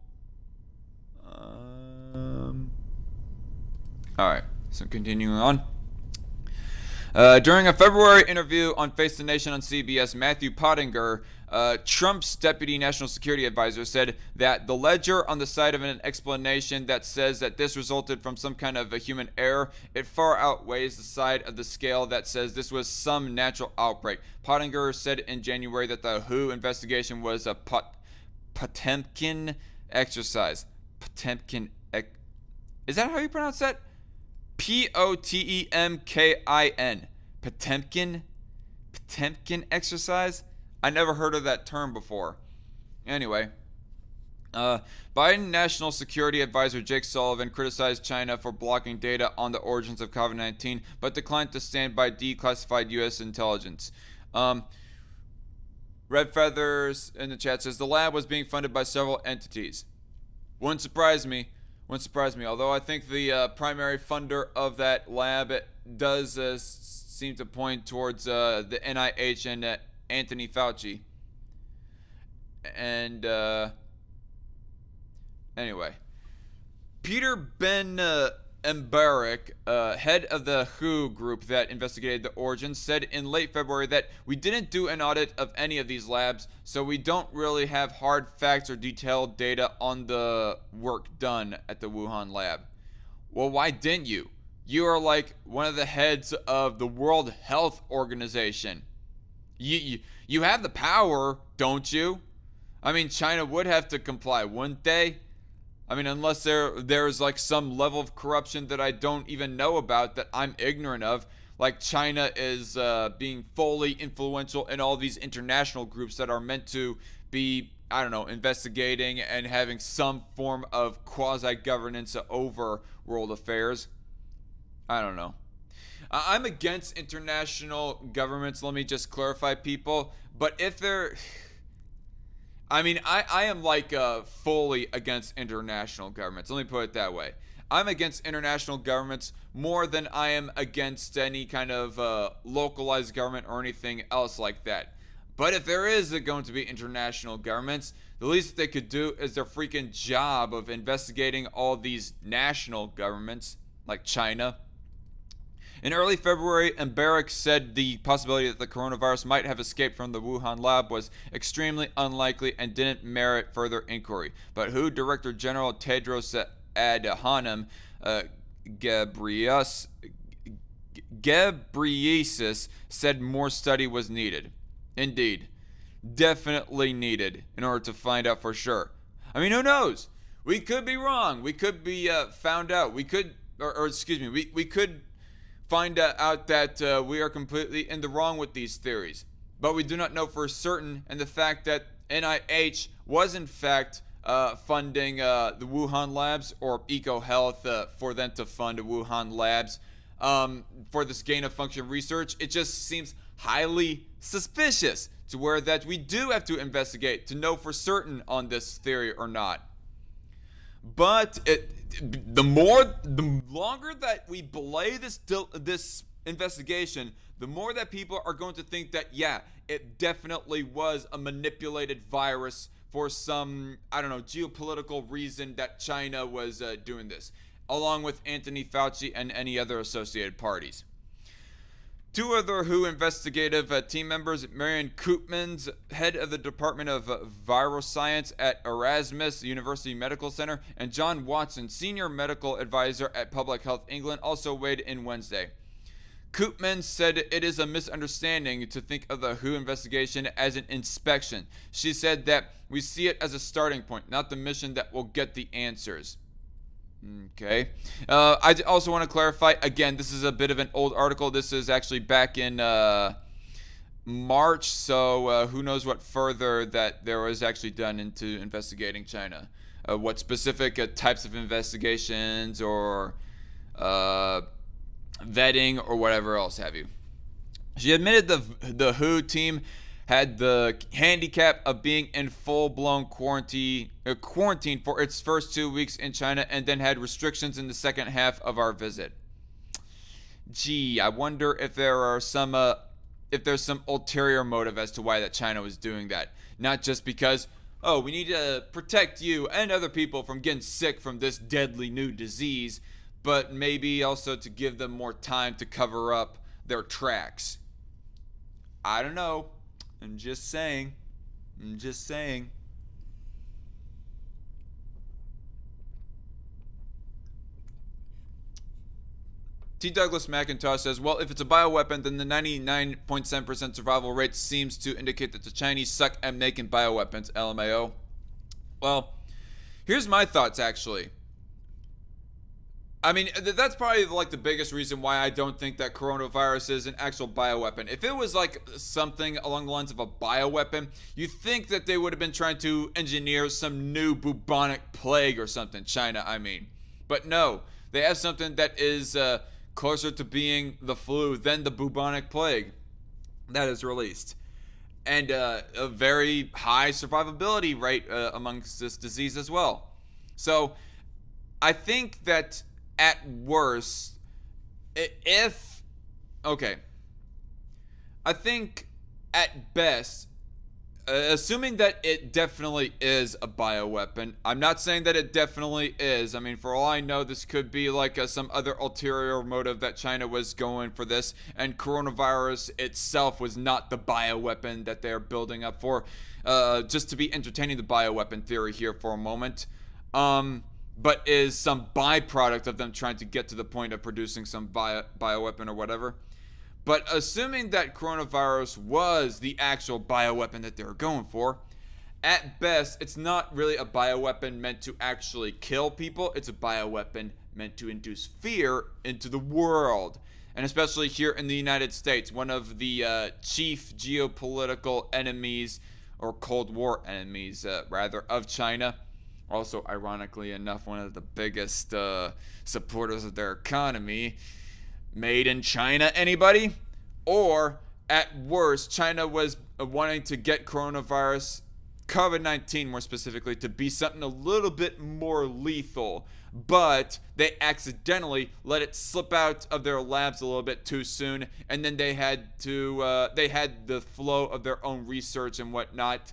Alright, so continuing on. During a February interview on Face the Nation on CBS, Matthew Pottinger, Trump's deputy national security advisor, said that the ledger on the side of an explanation that says that this resulted from some kind of a human error, it far outweighs the side of the scale that says this was some natural outbreak. Pottinger said in January that the WHO investigation was a Potemkin exercise. Potemkin. Is that how you pronounce that? Potemkin. Potemkin exercise? I never heard of that term before. Anyway, Biden National Security Advisor Jake Sullivan criticized China for blocking data on the origins of COVID-19, but declined to stand by declassified U.S. intelligence. Red Feathers in the chat says the lab was being funded by several entities. Wouldn't surprise me. Although I think the primary funder of that lab does seem to point towards the NIH and Anthony Fauci. And anyway, Peter Ben Mbarek, head of the WHO group that investigated the origins, said in late February that we didn't do an audit of any of these labs, so we don't really have hard facts or detailed data on the work done at the Wuhan lab. Well, why didn't you? You are like one of the heads of the World Health Organization. You have the power, don't you? I mean, China would have to comply, wouldn't they? I mean, unless there's like some level of corruption that I don't even know about, that I'm ignorant of. Like China is being fully influential in all these international groups that are meant to be, I don't know, investigating and having some form of quasi-governance over world affairs. I don't know. I'm against international governments, let me just clarify, people. But if they're... I mean, I am like fully against international governments. Let me put it that way. I'm against international governments more than I am against any kind of localized government or anything else like that. But if there is going to be international governments, the least they could do is their freaking job of investigating all these national governments, like China. In early February, Embarek said the possibility that the coronavirus might have escaped from the Wuhan lab was extremely unlikely and didn't merit further inquiry. But WHO Director General Tedros Adhanom Ghebreyesus said more study was needed. Indeed, definitely needed in order to find out for sure. I mean, who knows? We could be wrong. We could be found out. We could, we could find out that we are completely in the wrong with these theories. But we do not know for certain, and the fact that NIH was in fact funding the Wuhan labs, or EcoHealth for them to fund Wuhan labs for this gain-of-function research, it just seems highly suspicious to where that we do have to investigate to know for certain on this theory or not. But the longer that we delay this investigation, the more that people are going to think that, yeah, it definitely was a manipulated virus for some, I don't know, geopolitical reason that China was doing this, along with Anthony Fauci and any other associated parties. Two other WHO investigative team members, Marion Koopmans, head of the Department of Viral Science at Erasmus University Medical Center, and John Watson, senior medical advisor at Public Health England, also weighed in Wednesday. Koopmans said it is a misunderstanding to think of the WHO investigation as an inspection. She said that we see it as a starting point, not the mission that will get the answers. Okay. I also want to clarify, again, this is a bit of an old article. This is actually back in March, so who knows what further that there was actually done into investigating China. What specific types of investigations or vetting or whatever else have you. She admitted the WHO team had the handicap of being in full-blown quarantine for its first 2 weeks in China, and then had restrictions in the second half of our visit. Gee, I wonder if there's some ulterior motive as to why that China was doing that. Not just because, oh, we need to protect you and other people from getting sick from this deadly new disease, but maybe also to give them more time to cover up their tracks. I don't know. I'm just saying. T. Douglas McIntosh says, well, if it's a bioweapon, then the 99.7% survival rate seems to indicate that the Chinese suck at making bioweapons, LMAO. Well, here's my thoughts, actually. I mean, that's probably like the biggest reason why I don't think that coronavirus is an actual bioweapon. If it was like something along the lines of a bioweapon, you think that they would have been trying to engineer some new bubonic plague or something, China, I mean. But no, they have something that is closer to being the flu than the bubonic plague that is released. And a very high survivability rate amongst this disease as well. So I think that at worst, I think at best, assuming that it definitely is a bioweapon, I'm not saying that it definitely is. I mean, for all I know, this could be like some other ulterior motive that China was going for this, and coronavirus itself was not the bioweapon that they're building up for. Just to be entertaining the bioweapon theory here for a moment. But is some byproduct of them trying to get to the point of producing some bioweapon or whatever. But assuming that coronavirus was the actual bioweapon that they were going for, at best, it's not really a bioweapon meant to actually kill people. It's a bioweapon meant to induce fear into the world. And especially here in the United States, one of the chief geopolitical enemies, or Cold War enemies, rather, of China. Also, ironically enough, one of the biggest supporters of their economy. Made in China, anybody? Or, at worst, China was wanting to get coronavirus, COVID-19 more specifically, to be something a little bit more lethal. But they accidentally let it slip out of their labs a little bit too soon. And then they had the flow of their own research and whatnot.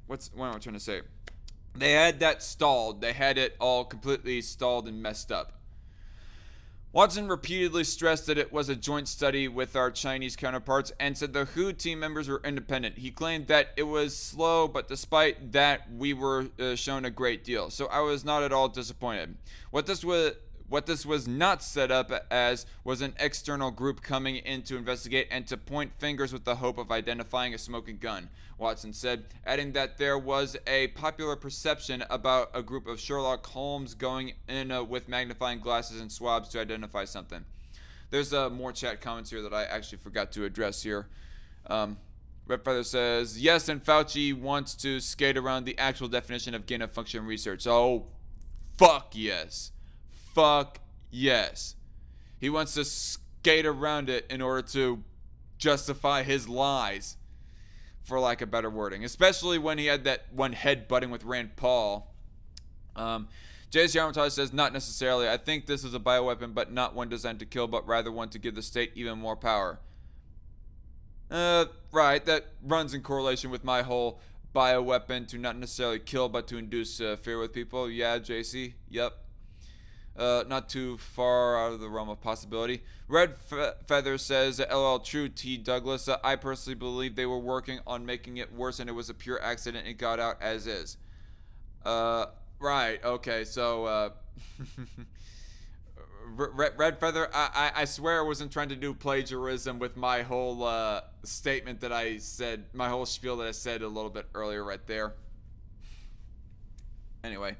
What am I trying to say? They had that stalled. They had it all completely stalled and messed up. Watson repeatedly stressed that it was a joint study with our Chinese counterparts and said the WHO team members were independent. He claimed that it was slow, but despite that, we were shown a great deal. So I was not at all disappointed. What this was not set up as was an external group coming in to investigate and to point fingers with the hope of identifying a smoking gun, Watson said, adding that there was a popular perception about a group of Sherlock Holmes going in with magnifying glasses and swabs to identify something. There's more chat comments here that I actually forgot to address here. Red Feather says, yes, and Fauci wants to skate around the actual definition of gain of function research. Oh, fuck yes. Fuck yes. He wants to skate around it in order to justify his lies, for lack of better wording. Especially when he had that one head-butting with Rand Paul. J.C. Armitage says, not necessarily. I think this is a bioweapon, but not one designed to kill, but rather one to give the state even more power. Right. That runs in correlation with my whole bioweapon to not necessarily kill, but to induce fear with people. Yeah, JC. Yep. Not too far out of the realm of possibility. Red Feather says, LL True T. Douglas, I personally believe they were working on making it worse and it was a pure accident. It got out as is. Right. Okay. So, Red Feather, I swear I wasn't trying to do plagiarism with my whole statement that I said, my whole spiel that I said a little bit earlier right there. Anyway.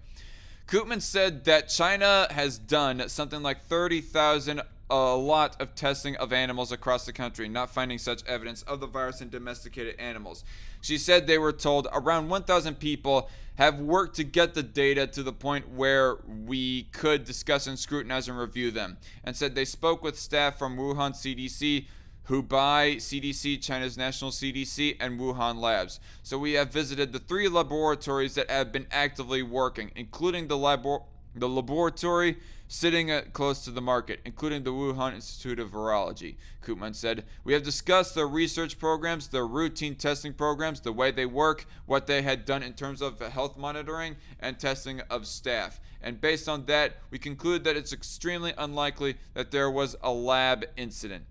Koopman said that China has done something like 30,000, a lot of testing of animals across the country, not finding such evidence of the virus in domesticated animals. She said they were told around 1,000 people have worked to get the data to the point where we could discuss and scrutinize and review them, and said they spoke with staff from Wuhan CDC, Hubei CDC, China's national CDC, and Wuhan labs. So we have visited the 3 laboratories that have been actively working, including the laboratory sitting close to the market, including the Wuhan Institute of Virology. Koopman said, we have discussed their research programs, their routine testing programs, the way they work, what they had done in terms of health monitoring and testing of staff. And based on that, we conclude that it's extremely unlikely that there was a lab incident.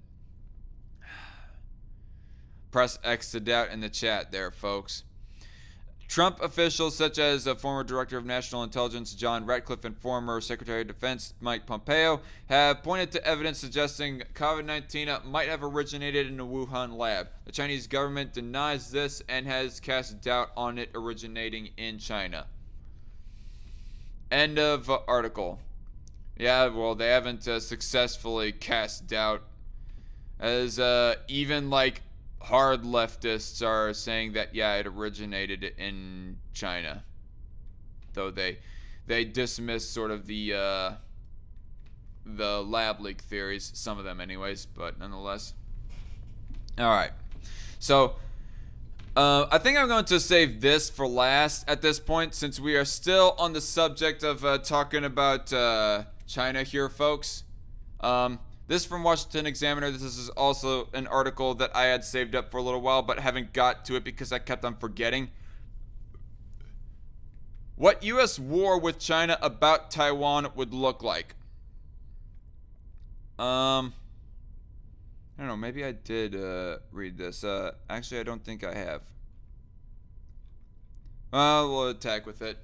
Press X to doubt in the chat there, folks. Trump officials such as former Director of National Intelligence John Ratcliffe and former Secretary of Defense Mike Pompeo have pointed to evidence suggesting COVID-19 might have originated in a Wuhan lab. The Chinese government denies this and has cast doubt on it originating in China. End of article. Yeah, well, they haven't successfully cast doubt, as even like hard leftists are saying that, yeah, it originated in China. Though they dismiss sort of the lab leak theories, some of them anyways, but nonetheless. All right. So I think I'm going to save this for last at this point, since we are still on the subject of talking about China here, folks. This from Washington Examiner. This is also an article that I had saved up for a little while, but haven't got to it because I kept on forgetting. What U.S. war with China about Taiwan would look like. I don't know. Maybe I did read this. Actually, I don't think I have. We'll attack with it.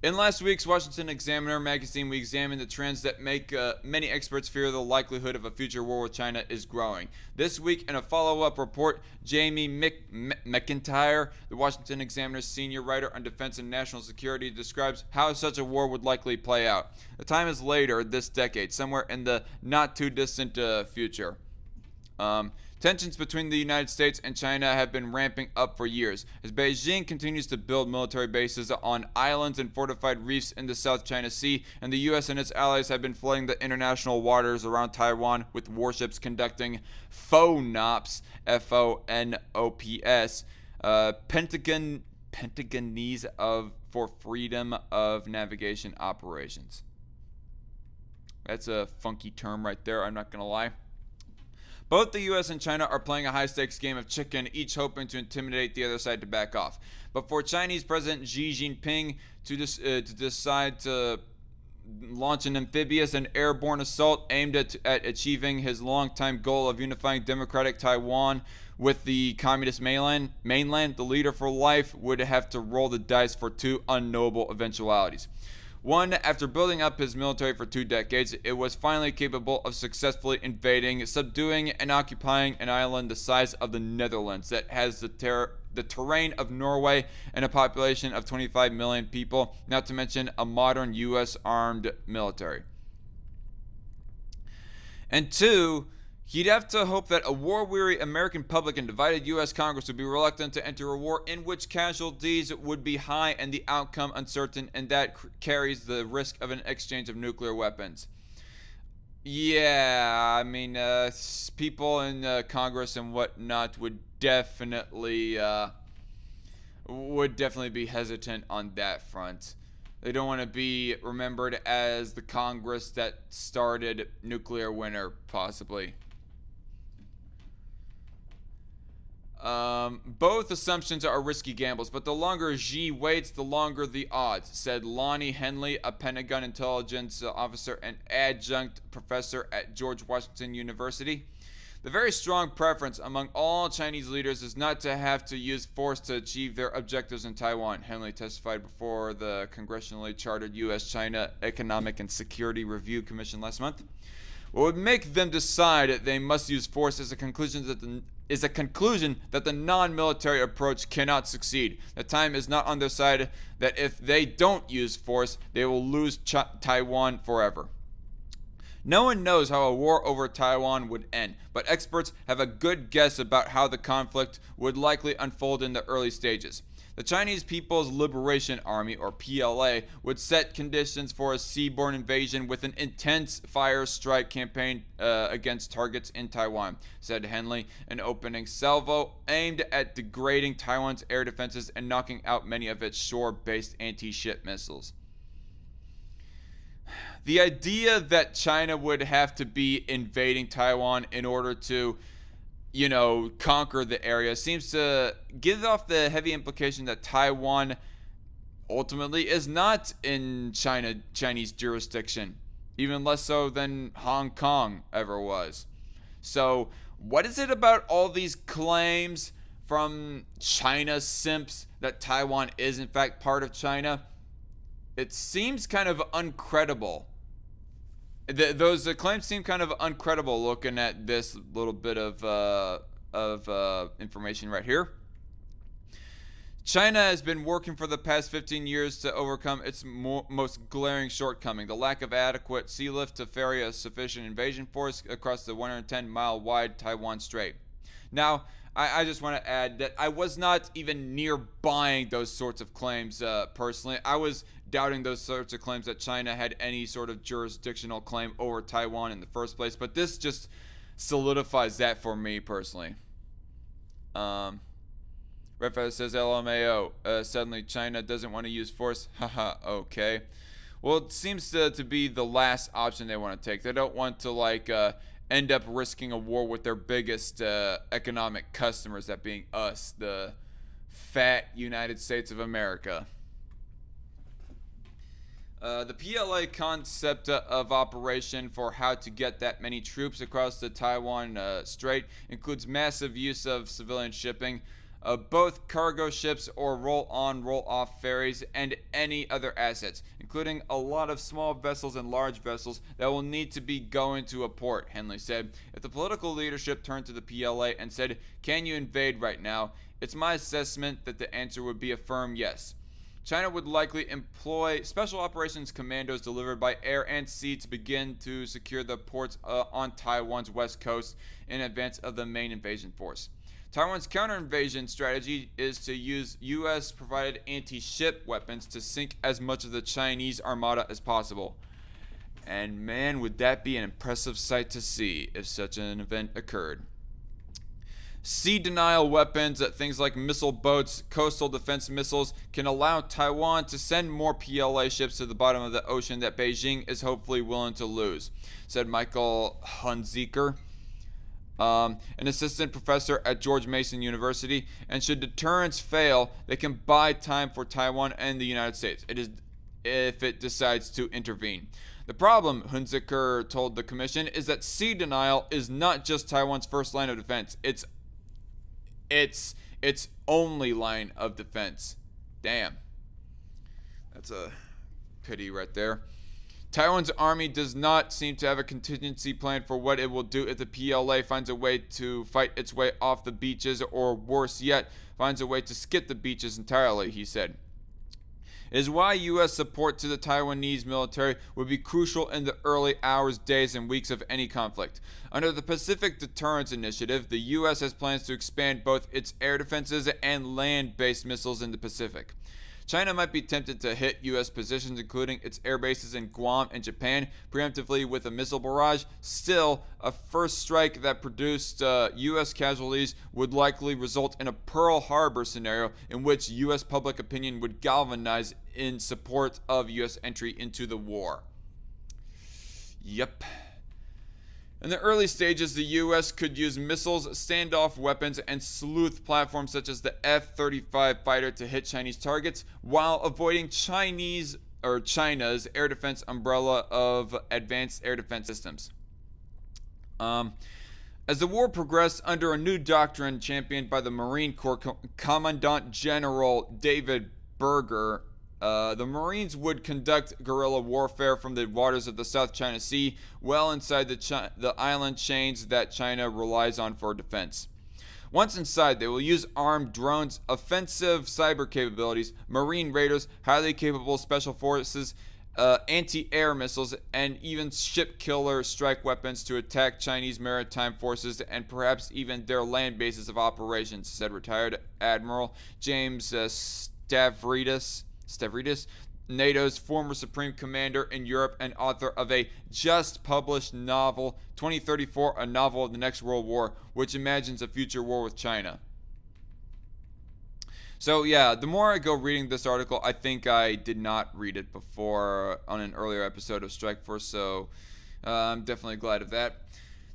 In last week's Washington Examiner magazine, we examined the trends that make many experts fear the likelihood of a future war with China is growing. This week, in a follow-up report, Jamie McIntyre, the Washington Examiner's senior writer on defense and national security, describes how such a war would likely play out. The time is later this decade, somewhere in the not-too-distant future. Tensions between the United States and China have been ramping up for years, as Beijing continues to build military bases on islands and fortified reefs in the South China Sea, and the U.S. and its allies have been flooding the international waters around Taiwan with warships conducting FONOPs, F-O-N-O-P-S, Pentagonese for freedom of navigation operations. That's a funky term right there, I'm not going to lie. Both the U.S. and China are playing a high-stakes game of chicken, each hoping to intimidate the other side to back off. But for Chinese President Xi Jinping to decide to launch an amphibious and airborne assault aimed at achieving his longtime goal of unifying democratic Taiwan with the communist mainland, the leader for life would have to roll the dice for two unknowable eventualities. One, after building up his military for 2 decades, it was finally capable of successfully invading, subduing, and occupying an island the size of the Netherlands that has the terrain of Norway and a population of 25 million people, not to mention a modern U.S. armed military. And two, he'd have to hope that a war-weary American public and divided U.S. Congress would be reluctant to enter a war in which casualties would be high and the outcome uncertain, and that carries the risk of an exchange of nuclear weapons. Yeah, I mean, people in Congress and whatnot would definitely be hesitant on that front. They don't want to be remembered as the Congress that started nuclear winter, possibly. Both assumptions are risky gambles, but the longer Xi waits, the longer the odds, said Lonnie Henley, a Pentagon intelligence officer and adjunct professor at George Washington University. The very strong preference among all Chinese leaders is not to have to use force to achieve their objectives in Taiwan, Henley testified before the congressionally chartered U.S.-China Economic and Security Review Commission last month. What would make them decide they must use force is a conclusion that the non-military approach cannot succeed. The time is not on their side, that if they don't use force, they will lose Taiwan forever. No one knows how a war over Taiwan would end, but experts have a good guess about how the conflict would likely unfold in the early stages. The Chinese People's Liberation Army, or PLA, would set conditions for a seaborne invasion with an intense fire strike campaign against targets in Taiwan, said Henley, an opening salvo aimed at degrading Taiwan's air defenses and knocking out many of its shore-based anti-ship missiles. The idea that China would have to be invading Taiwan in order to, conquer the area seems to give off the heavy implication that Taiwan ultimately is not in Chinese jurisdiction, even less so than Hong Kong ever was. So, what is it about all these claims from China simps that Taiwan is in fact part of China? It seems kind of uncredible. Those claims seem kind of uncredible looking at this little bit of information right here. China has been working for the past 15 years to overcome its most glaring shortcoming, the lack of adequate sea lift to ferry a sufficient invasion force across the 110-mile-wide Taiwan Strait. Now, I just want to add that I was not even near buying those sorts of claims personally. I was doubting those sorts of claims that China had any sort of jurisdictional claim over Taiwan in the first place, but this just solidifies that for me personally. Red Feather says LMAO, suddenly China doesn't want to use force. Haha, okay. Well, it seems to be the last option they want to take. They don't want to end up risking a war with their biggest economic customers, that being us, the fat United States of America. The PLA concept of operation for how to get that many troops across the Taiwan Strait includes massive use of civilian shipping, both cargo ships or roll-on, roll-off ferries, and any other assets, including a lot of small vessels and large vessels that will need to be going to a port, Henley said. If the political leadership turned to the PLA and said, "Can you invade right now?" it's my assessment that the answer would be a firm yes. China would likely employ special operations commandos delivered by air and sea to begin to secure the ports on Taiwan's west coast in advance of the main invasion force. Taiwan's counter-invasion strategy is to use U.S.-provided anti-ship weapons to sink as much of the Chinese armada as possible. And man, would that be an impressive sight to see if such an event occurred. Sea denial weapons, things like missile boats, coastal defense missiles, can allow Taiwan to send more PLA ships to the bottom of the ocean that Beijing is hopefully willing to lose, said Michael Hunziker, an assistant professor at George Mason University. And should deterrence fail, they can buy time for Taiwan and the United States. It if it decides to intervene. The problem, Hunziker told the commission, is that sea denial is not just Taiwan's first line of defense. It's its only line of defense. Damn. That's a pity right there. Taiwan's army does not seem to have a contingency plan for what it will do if the PLA finds a way to fight its way off the beaches, or worse yet, finds a way to skip the beaches entirely, he said. It is why U.S. support to the Taiwanese military would be crucial in the early hours, days, and weeks of any conflict. Under the Pacific Deterrence Initiative, the U.S. has plans to expand both its air defenses and land-based missiles in the Pacific. China might be tempted to hit U.S. positions, including its air bases in Guam and Japan, preemptively with a missile barrage. Still, a first strike that produced U.S. casualties would likely result in a Pearl Harbor scenario in which U.S. public opinion would galvanize in support of U.S. entry into the war. Yep. In the early stages, the U.S. could use missiles, standoff weapons, and sleuth platforms such as the F-35 fighter to hit Chinese targets, while avoiding China's air defense umbrella of advanced air defense systems. As the war progressed under a new doctrine championed by the Marine Corps Commandant General David Berger, the Marines would conduct guerrilla warfare from the waters of the South China Sea, well inside the island chains that China relies on for defense. Once inside, they will use armed drones, offensive cyber capabilities, marine raiders, highly capable special forces, anti-air missiles, and even ship-killer strike weapons to attack Chinese maritime forces and perhaps even their land bases of operations, said retired Admiral James Stavridis, NATO's former supreme commander in Europe and author of a just-published novel, 2034, A Novel of the Next World War, which imagines a future war with China. So yeah, the more I go reading this article, I think I did not read it before on an earlier episode of Strikeforce, so I'm definitely glad of that.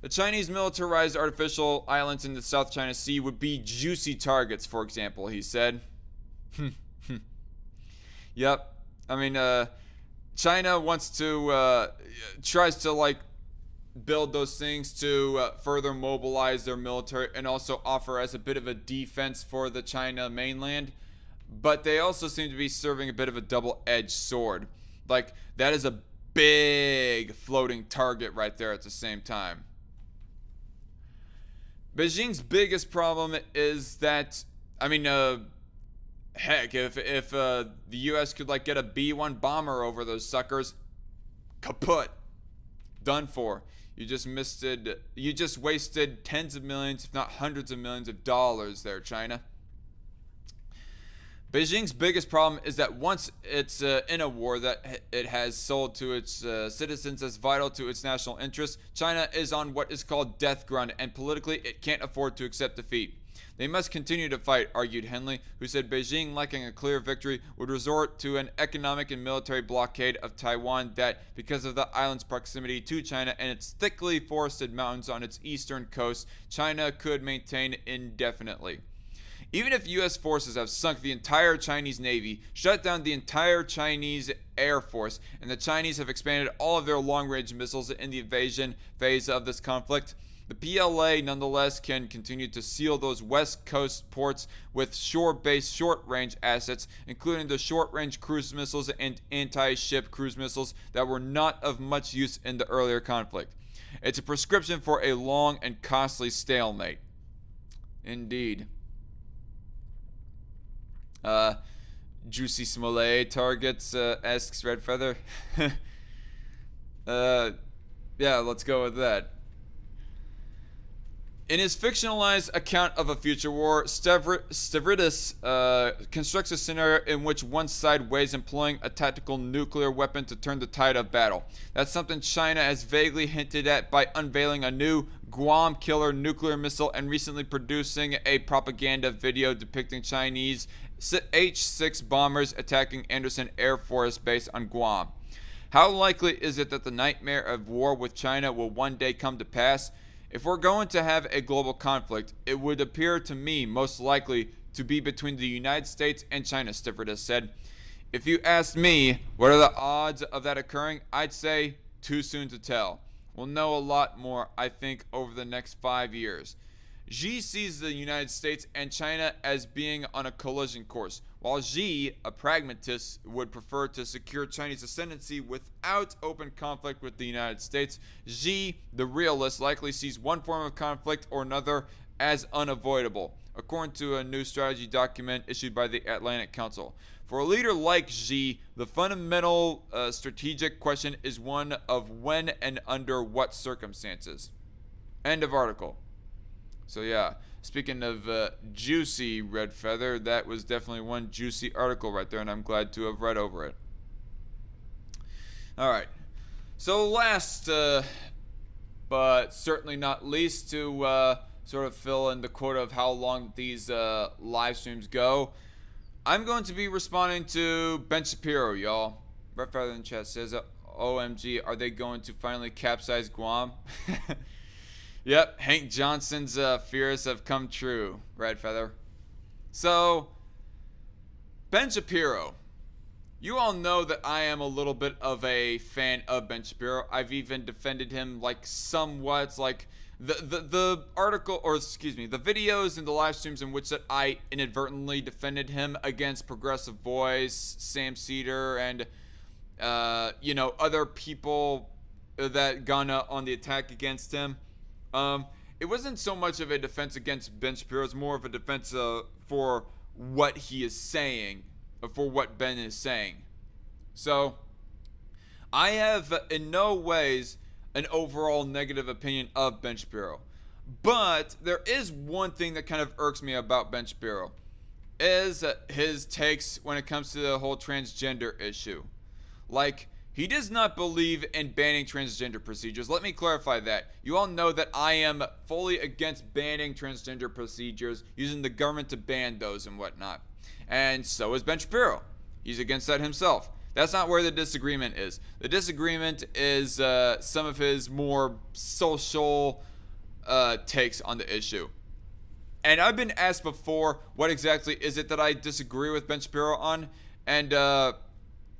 The Chinese militarized artificial islands in the South China Sea would be juicy targets, for example, he said. Yep. I mean, China wants to, tries to like build those things to further mobilize their military and also offer as a bit of a defense for the China mainland. But they also seem to be serving a bit of a double-edged sword. Like, that is a big floating target right there at the same time. Beijing's biggest problem is that, I mean, heck, if the U.S. could like get a B-1 bomber over those suckers, kaput, done for. You just wasted tens of millions, if not hundreds of millions of dollars there, China. Beijing's biggest problem is that once it's in a war that it has sold to its citizens as vital to its national interests, China is on what is called death ground, and politically it can't afford to accept defeat. They must continue to fight, argued Henley, who said Beijing, lacking a clear victory, would resort to an economic and military blockade of Taiwan that, because of the island's proximity to China and its thickly forested mountains on its eastern coast, China could maintain indefinitely. Even if U.S. forces have sunk the entire Chinese Navy, shut down the entire Chinese Air Force, and the Chinese have expanded all of their long-range missiles in the invasion phase of this conflict, the PLA nonetheless can continue to seal those West Coast ports with shore-based short-range assets, including the short-range cruise missiles and anti-ship cruise missiles that were not of much use in the earlier conflict. It's a prescription for a long and costly stalemate. Indeed. Juicy Smollett targets, asks Red Feather. Yeah, let's go with that. In his fictionalized account of a future war, Stavridis constructs a scenario in which one side weighs employing a tactical nuclear weapon to turn the tide of battle. That's something China has vaguely hinted at by unveiling a new Guam killer nuclear missile and recently producing a propaganda video depicting Chinese H-6 bombers attacking Andersen Air Force Base on Guam. How likely is it that the nightmare of war with China will one day come to pass? If we're going to have a global conflict, it would appear to me most likely to be between the United States and China, Stavridis said. if you asked me what are the odds of that occurring, I'd say too soon to tell. We'll know a lot more, I think, over the next 5 years. Xi sees the United States and China as being on a collision course, while Xi, a pragmatist, would prefer to secure Chinese ascendancy without open conflict with the United States. Xi, the realist, likely sees one form of conflict or another as unavoidable, according to a new strategy document issued by the Atlantic Council. For a leader like Xi, the fundamental strategic question is one of when and under what circumstances. End of article. So yeah, speaking of juicy, Red Feather, that was definitely one juicy article right there, and I'm glad to have read over it. Alright, so last, but certainly not least, to sort of fill in the quota of how long these live streams go, I'm going to be responding to Ben Shapiro, y'all. Red Feather in chat says, OMG, are they going to finally capsize Guam? Yep, Hank Johnson's fears have come true, Red Feather. So, Ben Shapiro. You all know that I am a little bit of a fan of Ben Shapiro. I've even defended him like somewhat, like the article, or excuse me, the videos and the live streams in which that I inadvertently defended him against Progressive Voice, Sam Cedar, and other people that gone on the attack against him. It wasn't so much of a defense against Ben Shapiro, it's more of a defense for what he is saying, for what Ben is saying. So, I have in no ways an overall negative opinion of Ben Shapiro. But there is one thing that kind of irks me about Ben Shapiro, is his takes when it comes to the whole transgender issue. Like, he does not believe in banning transgender procedures. Let me clarify that. You all know that I am fully against banning transgender procedures, using the government to ban those and whatnot. And so is Ben Shapiro. He's against that himself. That's not where the disagreement is. The disagreement is some of his more social takes on the issue. And I've been asked before, what exactly is it that I disagree with Ben Shapiro on? And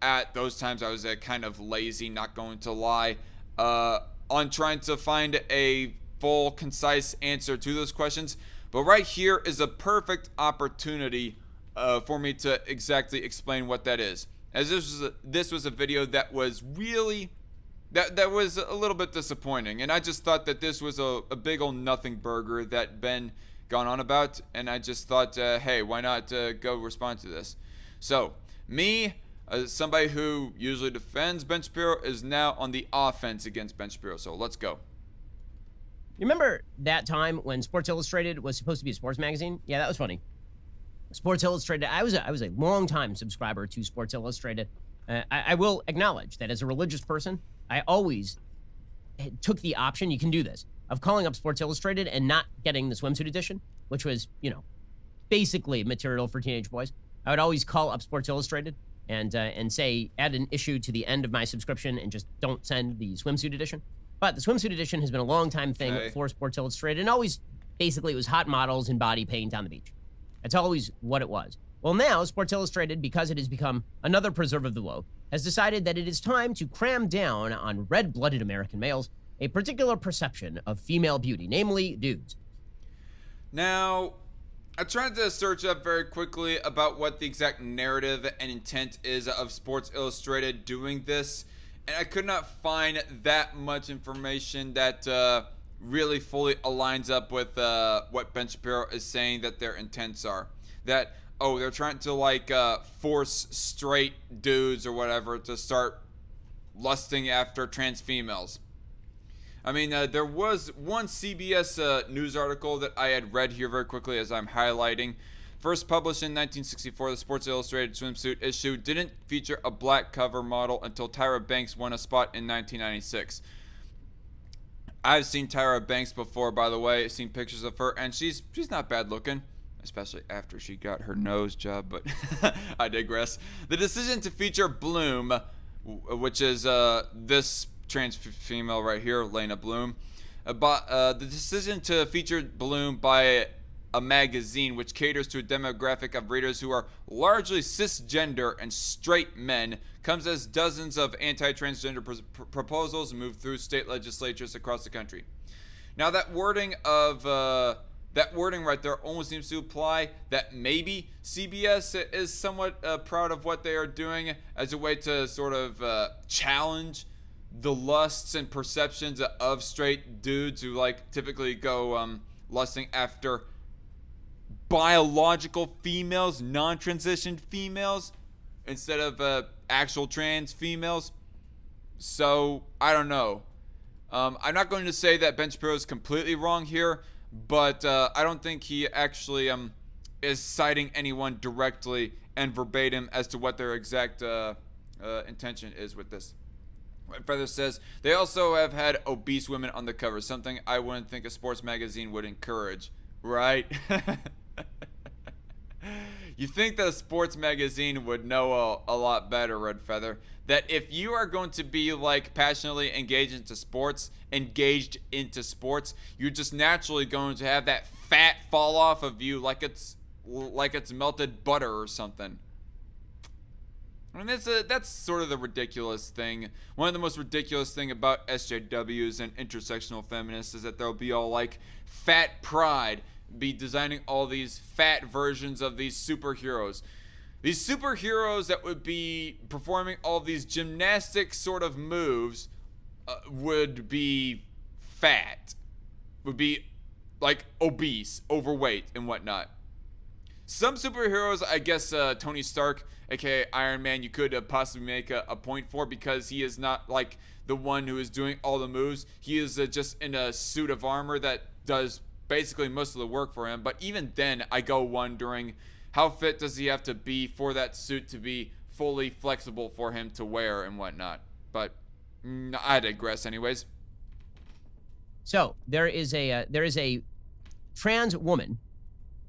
at those times I was kind of lazy, not going to lie, on trying to find a full, concise answer to those questions. But right here is a perfect opportunity for me to exactly explain what that is. As this was a video that was really, that was a little bit disappointing. And I just thought that this was a big old nothing burger that Ben gone on about. And I just thought, hey, why not go respond to this? So, me, somebody who usually defends Ben Shapiro, is now on the offense against Ben Shapiro. So let's go. You remember that time when Sports Illustrated was supposed to be a sports magazine? Yeah, that was funny. Sports Illustrated, I was a long-time subscriber to Sports Illustrated. I will acknowledge that as a religious person, I always took the option, you can do this, of calling up Sports Illustrated and not getting the swimsuit edition, which was, basically material for teenage boys. I would always call up Sports Illustrated and say, add an issue to the end of my subscription and just don't send the swimsuit edition. But the swimsuit edition has been a long-time thing for Sports Illustrated, and always, basically, it was hot models and body paint on the beach. That's always what it was. Well, now, Sports Illustrated, because it has become another preserve of the woke, has decided that it is time to cram down on red-blooded American males a particular perception of female beauty, namely dudes. Now, I tried to search up very quickly about what the exact narrative and intent is of Sports Illustrated doing this, and I could not find that much information that really fully aligns up with what Ben Shapiro is saying that their intents are. That, they're trying to force straight dudes or whatever to start lusting after trans females. I mean, there was one CBS news article that I had read here very quickly as I'm highlighting. First published in 1964, the Sports Illustrated swimsuit issue didn't feature a black cover model until Tyra Banks won a spot in 1996. I've seen Tyra Banks before, by the way. I've seen pictures of her, and she's not bad looking, especially after she got her nose job, but I digress. The decision to feature Bloom, which is this trans female right here, Leyna Bloom, the decision to feature Bloom by a magazine which caters to a demographic of readers who are largely cisgender and straight men, comes as dozens of anti-transgender proposals move through state legislatures across the country. Now, that wording right there almost seems to imply that maybe CBS is somewhat proud of what they are doing as a way to sort of challenge the lusts and perceptions of straight dudes who like typically go lusting after biological females, non-transitioned females, instead of actual trans females. So I don't know. I'm not going to say that Ben Shapiro is completely wrong here, but I don't think he actually is citing anyone directly and verbatim as to what their exact intention is with this. Feather says, they also have had obese women on the cover, something I wouldn't think a sports magazine would encourage, right? You think that a sports magazine would know a lot better, Red Feather, that if you are going to be like passionately engaged into sports, you're just naturally going to have that fat fall off of you like it's melted butter or something. I mean, that's sort of the ridiculous thing. One of the most ridiculous thing about SJWs and intersectional feminists is that they'll be all like fat pride, be designing all these fat versions of these superheroes. These superheroes that would be performing all these gymnastic sort of moves would be fat, would be like obese, overweight, and whatnot. Some superheroes, I guess Tony Stark, aka Iron Man, you could possibly make a point for, because he is not like the one who is doing all the moves. He is just in a suit of armor that does basically most of the work for him. But even then, I go wondering, how fit does he have to be for that suit to be fully flexible for him to wear and whatnot? But I digress anyways. So there is a trans woman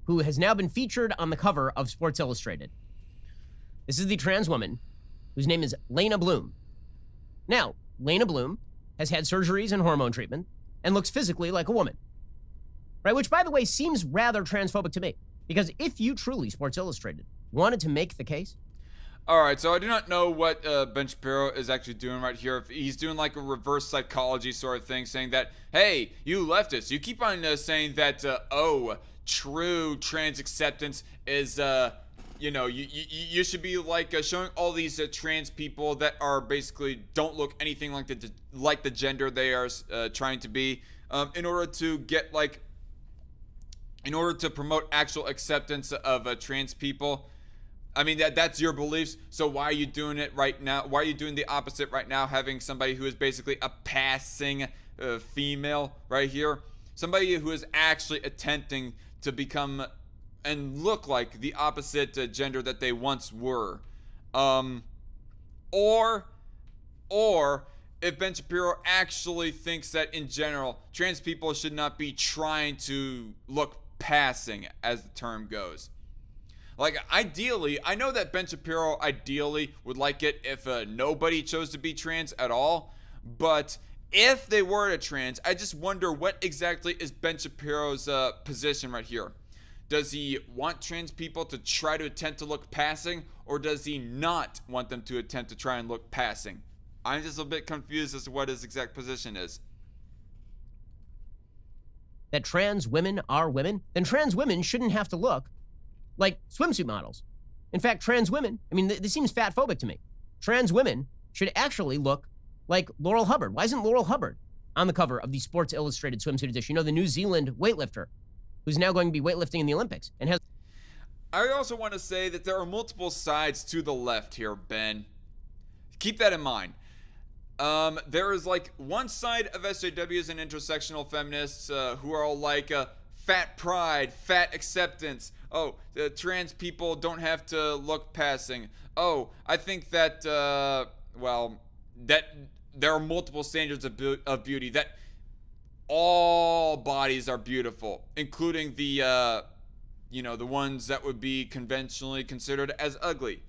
who has now been featured on the cover of Sports Illustrated. This is the trans woman whose name is Leyna Bloom. Now, Leyna Bloom has had surgeries and hormone treatment and looks physically like a woman. Right, which, by the way, seems rather transphobic to me. Because if you truly, Sports Illustrated, wanted to make the case... Alright, so I do not know what Ben Shapiro is actually doing right here. If he's doing like a reverse psychology sort of thing, saying that, hey, you leftists, you keep on saying that, true trans acceptance is, you should be like showing all these trans people that are basically don't look anything like the gender they are trying to be, in order to promote actual acceptance of trans people. I mean, that's your beliefs, so why are you doing it right now? Why are you doing the opposite right now, having somebody who is basically a passing female right here? Somebody who is actually attempting to become and look like the opposite gender that they once were. Or if Ben Shapiro actually thinks that in general, trans people should not be trying to look passing, as the term goes. Like, ideally, I know that Ben Shapiro ideally would like it if nobody chose to be trans at all, but if they were a trans, I just wonder what exactly is Ben Shapiro's position right here. Does he want trans people to try to attempt to look passing, or does he not want them to attempt to try and look passing? I'm just a bit confused as to what his exact position is. That trans women are women? Then trans women shouldn't have to look like swimsuit models. In fact, trans women, I mean, this seems fatphobic to me. Trans women should actually look like Laurel Hubbard. Why isn't Laurel Hubbard on the cover of the Sports Illustrated swimsuit edition? You know, the New Zealand weightlifter who's now going to be weightlifting in the Olympics and has... I also want to say that there are multiple sides to the left here, Ben. Keep that in mind. There is like one side of SJWs and intersectional feminists who are all like fat pride, fat acceptance. Oh, the trans people don't have to look passing. Oh, I think that, that there are multiple standards of beauty, that all bodies are beautiful, including the, the ones that would be conventionally considered as ugly.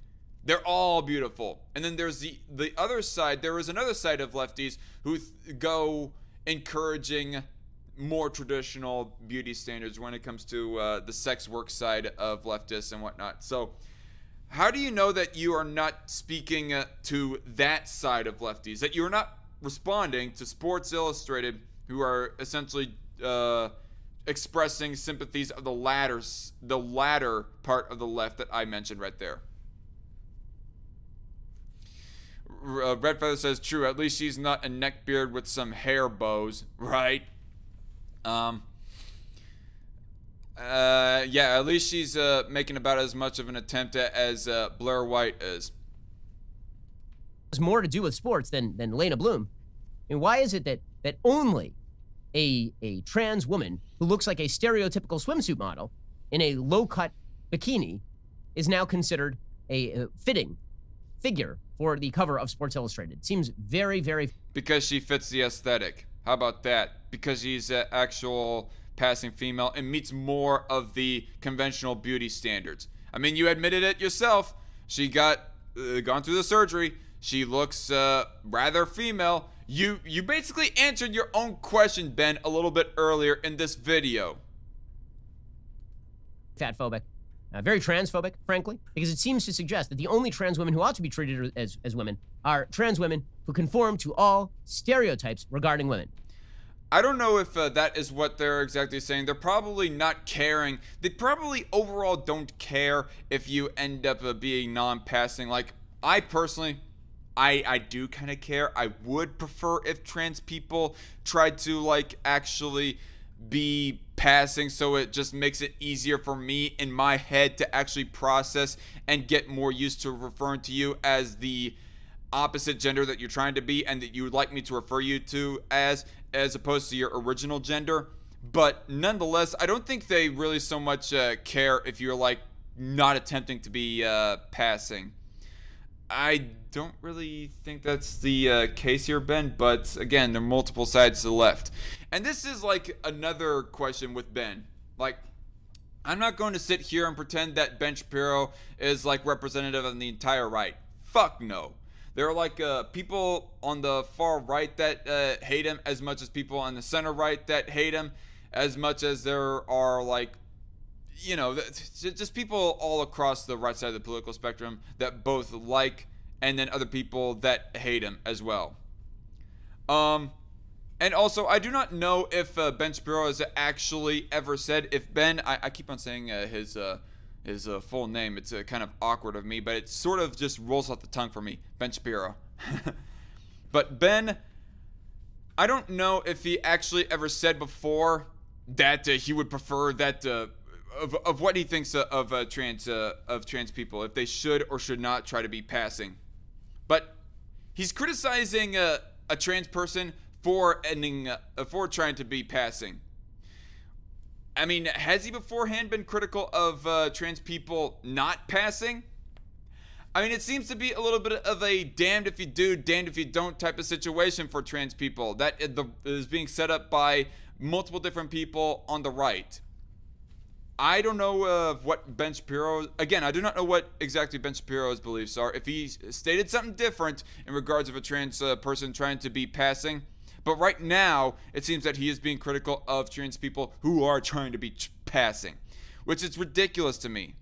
They're all beautiful. And then there's the other side. There is another side of lefties who go encouraging more traditional beauty standards when it comes to the sex work side of leftists and whatnot. So how do you know that you are not speaking to that side of lefties, that you're not responding to Sports Illustrated, who are essentially expressing sympathies of the latter part of the left that I mentioned right there? Red Feather says, true, at least she's not a neckbeard with some hair bows, right? Yeah, at least she's making about as much of an attempt as Blair White is. Has more to do with sports than Leyna Bloom. I mean, why is it that only a trans woman who looks like a stereotypical swimsuit model in a low-cut bikini is now considered a fitting figure for the cover of Sports Illustrated? Seems very, very... Because she fits the aesthetic. How about that? Because she's an actual passing female and meets more of the conventional beauty standards. I mean, you admitted it yourself. She got gone through the surgery. She looks rather female. You basically answered your own question, Ben, a little bit earlier in this video. Fatphobic. Very transphobic, frankly, because it seems to suggest that the only trans women who ought to be treated as women are trans women who conform to all stereotypes regarding women. I don't know if that is what they're exactly saying. They're probably not caring. They probably overall don't care if you end up being non-passing. Like, I personally, I do kind of care. I would prefer if trans people tried to, like, actually be passing, so it just makes it easier for me in my head to actually process and get more used to referring to you as the opposite gender that you're trying to be and that you would like me to refer you to as opposed to your original gender. But nonetheless, I don't think they really so much care if you're like not attempting to be passing. I don't really think that's the case here, Ben, but again, there are multiple sides to the left. And this is like another question with Ben. Like, I'm not going to sit here and pretend that Ben Shapiro is like representative of the entire right. Fuck no. There are like people on the far right that hate him as much as people on the center right that hate him, as much as there are like, you know, just people all across the right side of the political spectrum that both like, and then other people that hate him as well. And also, I do not know if Ben Shapiro has actually ever said, if Ben, I keep on saying his full name, it's kind of awkward of me, but it sort of just rolls off the tongue for me, Ben Shapiro. But Ben, I don't know if he actually ever said before that he would prefer that, of what he thinks of trans people, if they should or should not try to be passing. But he's criticizing a trans person for trying to be passing. I mean, has he beforehand been critical of trans people not passing? I mean, it seems to be a little bit of a damned if you do, damned if you don't type of situation for trans people that is being set up by multiple different people on the right. I don't know what Ben Shapiro, again, I do not know what exactly Ben Shapiro's beliefs are. If he stated something different in regards of a trans person trying to be passing, but right now, it seems that he is being critical of trans people who are trying to be passing, which is ridiculous to me.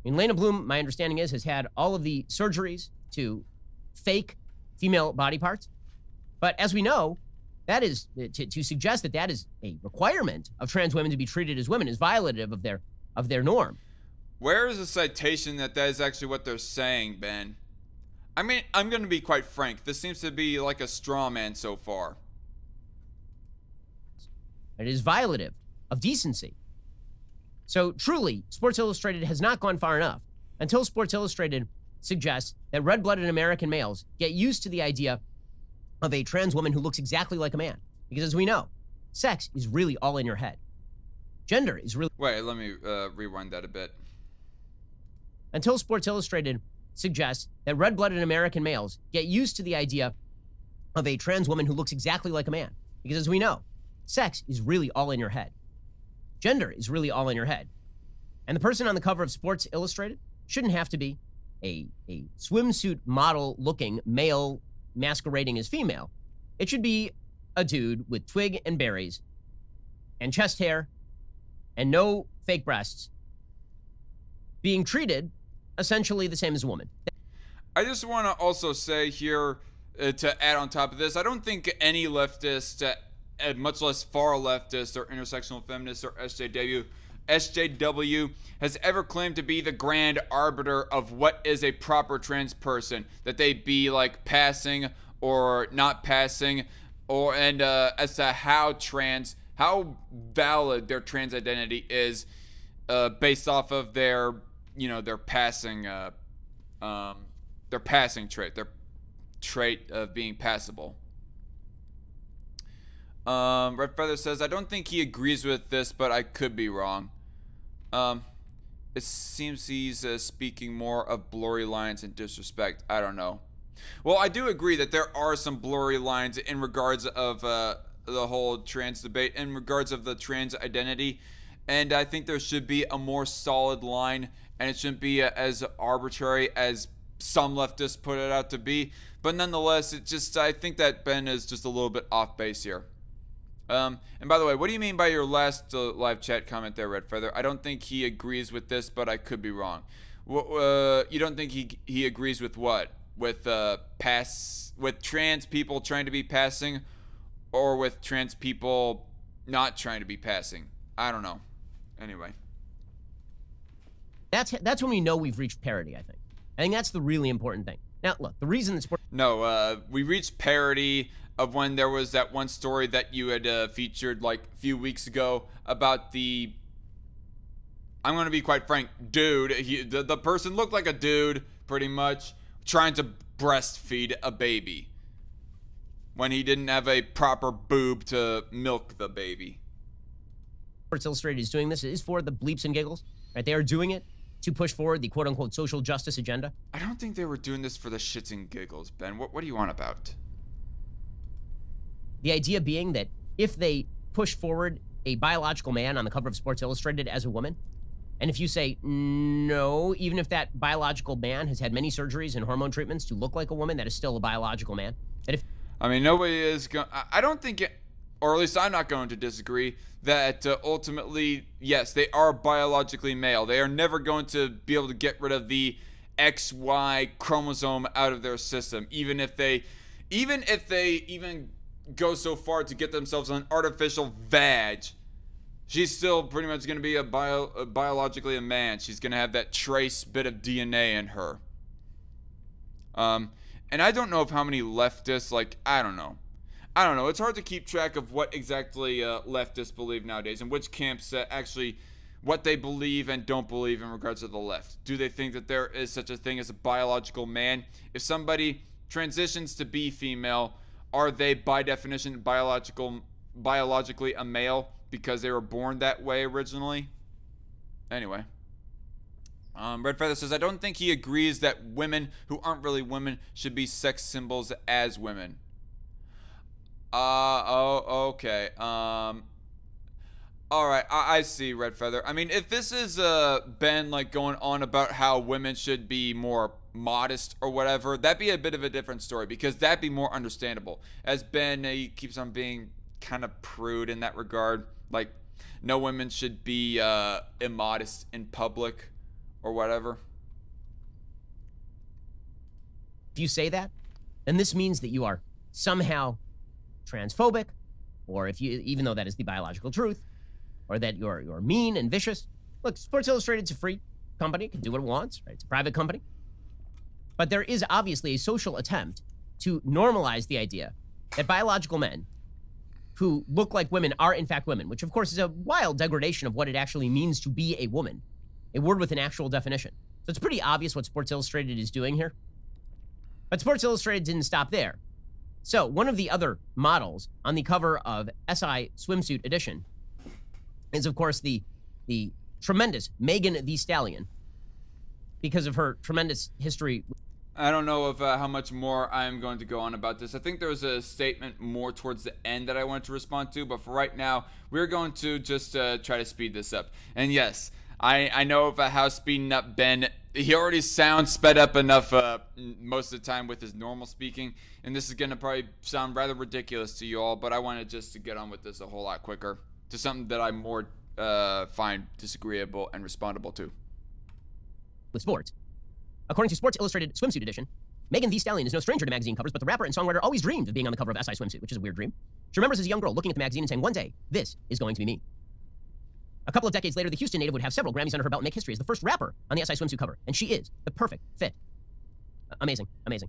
I mean, Leyna Bloom, my understanding is, has had all of the surgeries to fake female body parts. But as we know, that is, to suggest that that is a requirement of trans women to be treated as women is violative of their norm. Where is the citation that is actually what they're saying, Ben? I mean, I'm going to be quite frank. This seems to be like a straw man so far. It is violative of decency. So truly, Sports Illustrated has not gone far enough until Sports Illustrated suggests that red-blooded American males get used to the idea of a trans woman who looks exactly like a man. Because as we know, sex is really all in your head. Gender is really... Wait, let me rewind that a bit. Until Sports Illustrated suggests that red-blooded American males get used to the idea of a trans woman who looks exactly like a man. Because as we know, sex is really all in your head. Gender is really all in your head. And the person on the cover of Sports Illustrated shouldn't have to be a swimsuit model-looking male masquerading as female. It should be a dude with twig and berries and chest hair and no fake breasts being treated essentially the same as a woman. I just want to also say here, to add on top of this, I don't think any leftist, much less far leftist or intersectional feminist or SJW has ever claimed to be the grand arbiter of what is a proper trans person, that they be like passing or not passing, or as to how valid their trans identity is, based off of their passing trait, their trait of being passable. Red Feather says, I don't think he agrees with this, but I could be wrong. It seems he's speaking more of blurry lines and disrespect. I don't know. Well, I do agree that there are some blurry lines in regards of the whole trans debate, in regards of the trans identity, and I think there should be a more solid line, and it shouldn't be as arbitrary as some leftists put it out to be. But nonetheless, I think that Ben is just a little bit off base here. And by the way, what do you mean by your last live chat comment there, Red Feather? I don't think he agrees with this, but I could be wrong. You don't think he agrees with what? With trans people trying to be passing, or with trans people not trying to be passing? I don't know. Anyway. That's when we know we've reached parity, I think. I think that's the really important thing. Now, look, the reason that we reached parity of when there was that one story that you had featured like a few weeks ago about the, I'm going to be quite frank, dude. The person looked like a dude, pretty much, trying to breastfeed a baby when he didn't have a proper boob to milk the baby. Sports Illustrated is doing this. It is for the bleeps and giggles, right? They are doing it to push forward the quote-unquote social justice agenda. I don't think they were doing this for the shits and giggles, Ben. What do you want about? The idea being that if they push forward a biological man on the cover of Sports Illustrated as a woman, and if you say no, even if that biological man has had many surgeries and hormone treatments to look like a woman, that is still a biological man. That if nobody is going. I don't think it, or at least I'm not going to disagree that ultimately, yes, they are biologically male. They are never going to be able to get rid of the XY chromosome out of their system, even if they go so far to get themselves an artificial vag. She's still pretty much going to be biologically a man. She's going to have that trace bit of DNA in her. And I don't know of how many leftists, I don't know. It's hard to keep track of what exactly leftists believe nowadays, and which camps actually, what they believe and don't believe in regards to the left. Do they think that there is such a thing as a biological man? If somebody transitions to be female, are they by definition biologically a male because they were born that way originally? Anyway. Red Feather says, I don't think he agrees that women who aren't really women should be sex symbols as women. Okay. Alright, I see, Red Feather. I mean, if this is Ben going on about how women should be more modest or whatever, that'd be a bit of a different story, because that'd be more understandable. As Ben, he keeps on being kind of prude in that regard. No women should be immodest in public or whatever. If you say that, then this means that you are somehow transphobic, or if you, even though that is the biological truth, or that you're mean and vicious. Look, Sports Illustrated's a free company, it can do what it wants, right? It's a private company. But there is obviously a social attempt to normalize the idea that biological men who look like women are in fact women, which of course is a wild degradation of what it actually means to be a woman, a word with an actual definition. So it's pretty obvious what Sports Illustrated is doing here. But Sports Illustrated didn't stop there. So one of the other models on the cover of SI Swimsuit Edition is, of course, the tremendous Megan Thee Stallion, because of her tremendous history. I don't know of how much more I'm going to go on about this. I think there was a statement more towards the end that I wanted to respond to, but for right now, we're going to just try to speed this up. And yes, I know of how speeding up Ben he already sounds sped up enough most of the time with his normal speaking, and this is going to probably sound rather ridiculous to you all, but I wanted just to get on with this a whole lot quicker to something that I more find disagreeable and respondable to. With sports. According to Sports Illustrated Swimsuit Edition, Megan Thee Stallion is no stranger to magazine covers, but the rapper and songwriter always dreamed of being on the cover of SI Swimsuit, which is a weird dream. She remembers as a young girl looking at the magazine and saying, one day, this is going to be me. A couple of decades later, the Houston native would have several Grammys under her belt and make history as the first rapper on the SI Swimsuit cover, and she is the perfect fit. Amazing, amazing.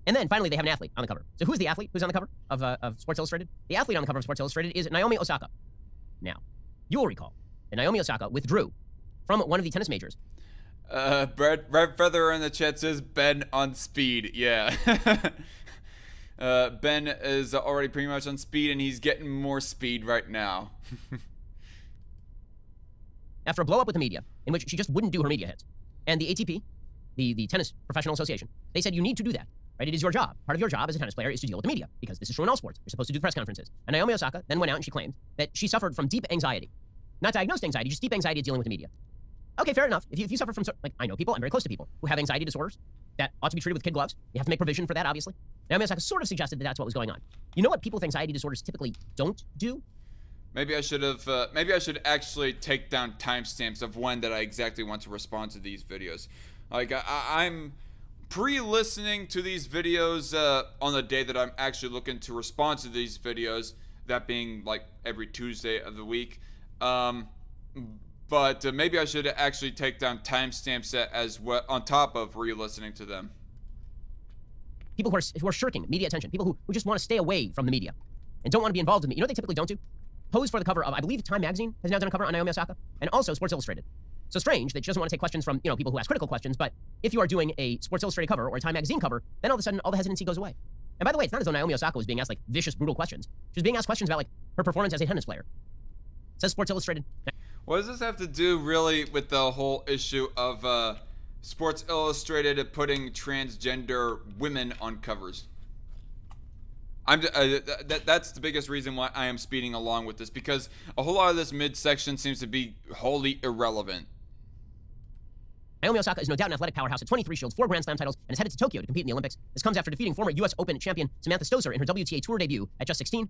And then finally, they have an athlete on the cover. So who's the athlete who's on the cover of Sports Illustrated? The athlete on the cover of Sports Illustrated is Naomi Osaka. Now, you will recall that Naomi Osaka withdrew from one of the tennis majors. Red Feather in the chat says Ben on speed. Yeah. Ben is already pretty much on speed, and he's getting more speed right now. After a blow-up with the media, in which she just wouldn't do her media hits. And the ATP, the Tennis Professional Association, they said you need to do that, right? It is your job. Part of your job as a tennis player is to deal with the media, because this is true in all sports. You're supposed to do the press conferences. And Naomi Osaka then went out and she claimed that she suffered from deep anxiety. Not diagnosed anxiety, just deep anxiety dealing with the media. Okay, fair enough. If you suffer from, like, I know people, I'm very close to people who have anxiety disorders that ought to be treated with kid gloves. You have to make provision for that, obviously. Naomi Osaka sort of suggested that that's what was going on. You know what people with anxiety disorders typically don't do? Maybe I should have. Maybe I should actually take down timestamps of when that I exactly want to respond to these videos. Like I'm pre-listening to these videos on the day that I'm actually looking to respond to these videos. That being like every Tuesday of the week. But maybe I should actually take down timestamps as well on top of re-listening to them. People who are shirking media attention. People who just want to stay away from the media and don't want to be involved in it. You know what they typically don't do? Pose for the cover of, I believe, Time Magazine has now done a cover on Naomi Osaka, and also Sports Illustrated. So strange that she doesn't want to take questions from, people who ask critical questions, but if you are doing a Sports Illustrated cover or a Time Magazine cover, then all of a sudden all the hesitancy goes away. And by the way, it's not as though Naomi Osaka was being asked, like, vicious, brutal questions. She was being asked questions about, like, her performance as a tennis player. It says Sports Illustrated. What does this have to do, really, with the whole issue of Sports Illustrated putting transgender women on covers? That's the biggest reason why I am speeding along with this, because a whole lot of this midsection seems to be wholly irrelevant. Naomi Osaka is no doubt an athletic powerhouse at 23 shields, 4 Grand Slam titles, and is headed to Tokyo to compete in the Olympics. This comes after defeating former U.S. Open champion Samantha Stosur in her WTA Tour debut at just 16.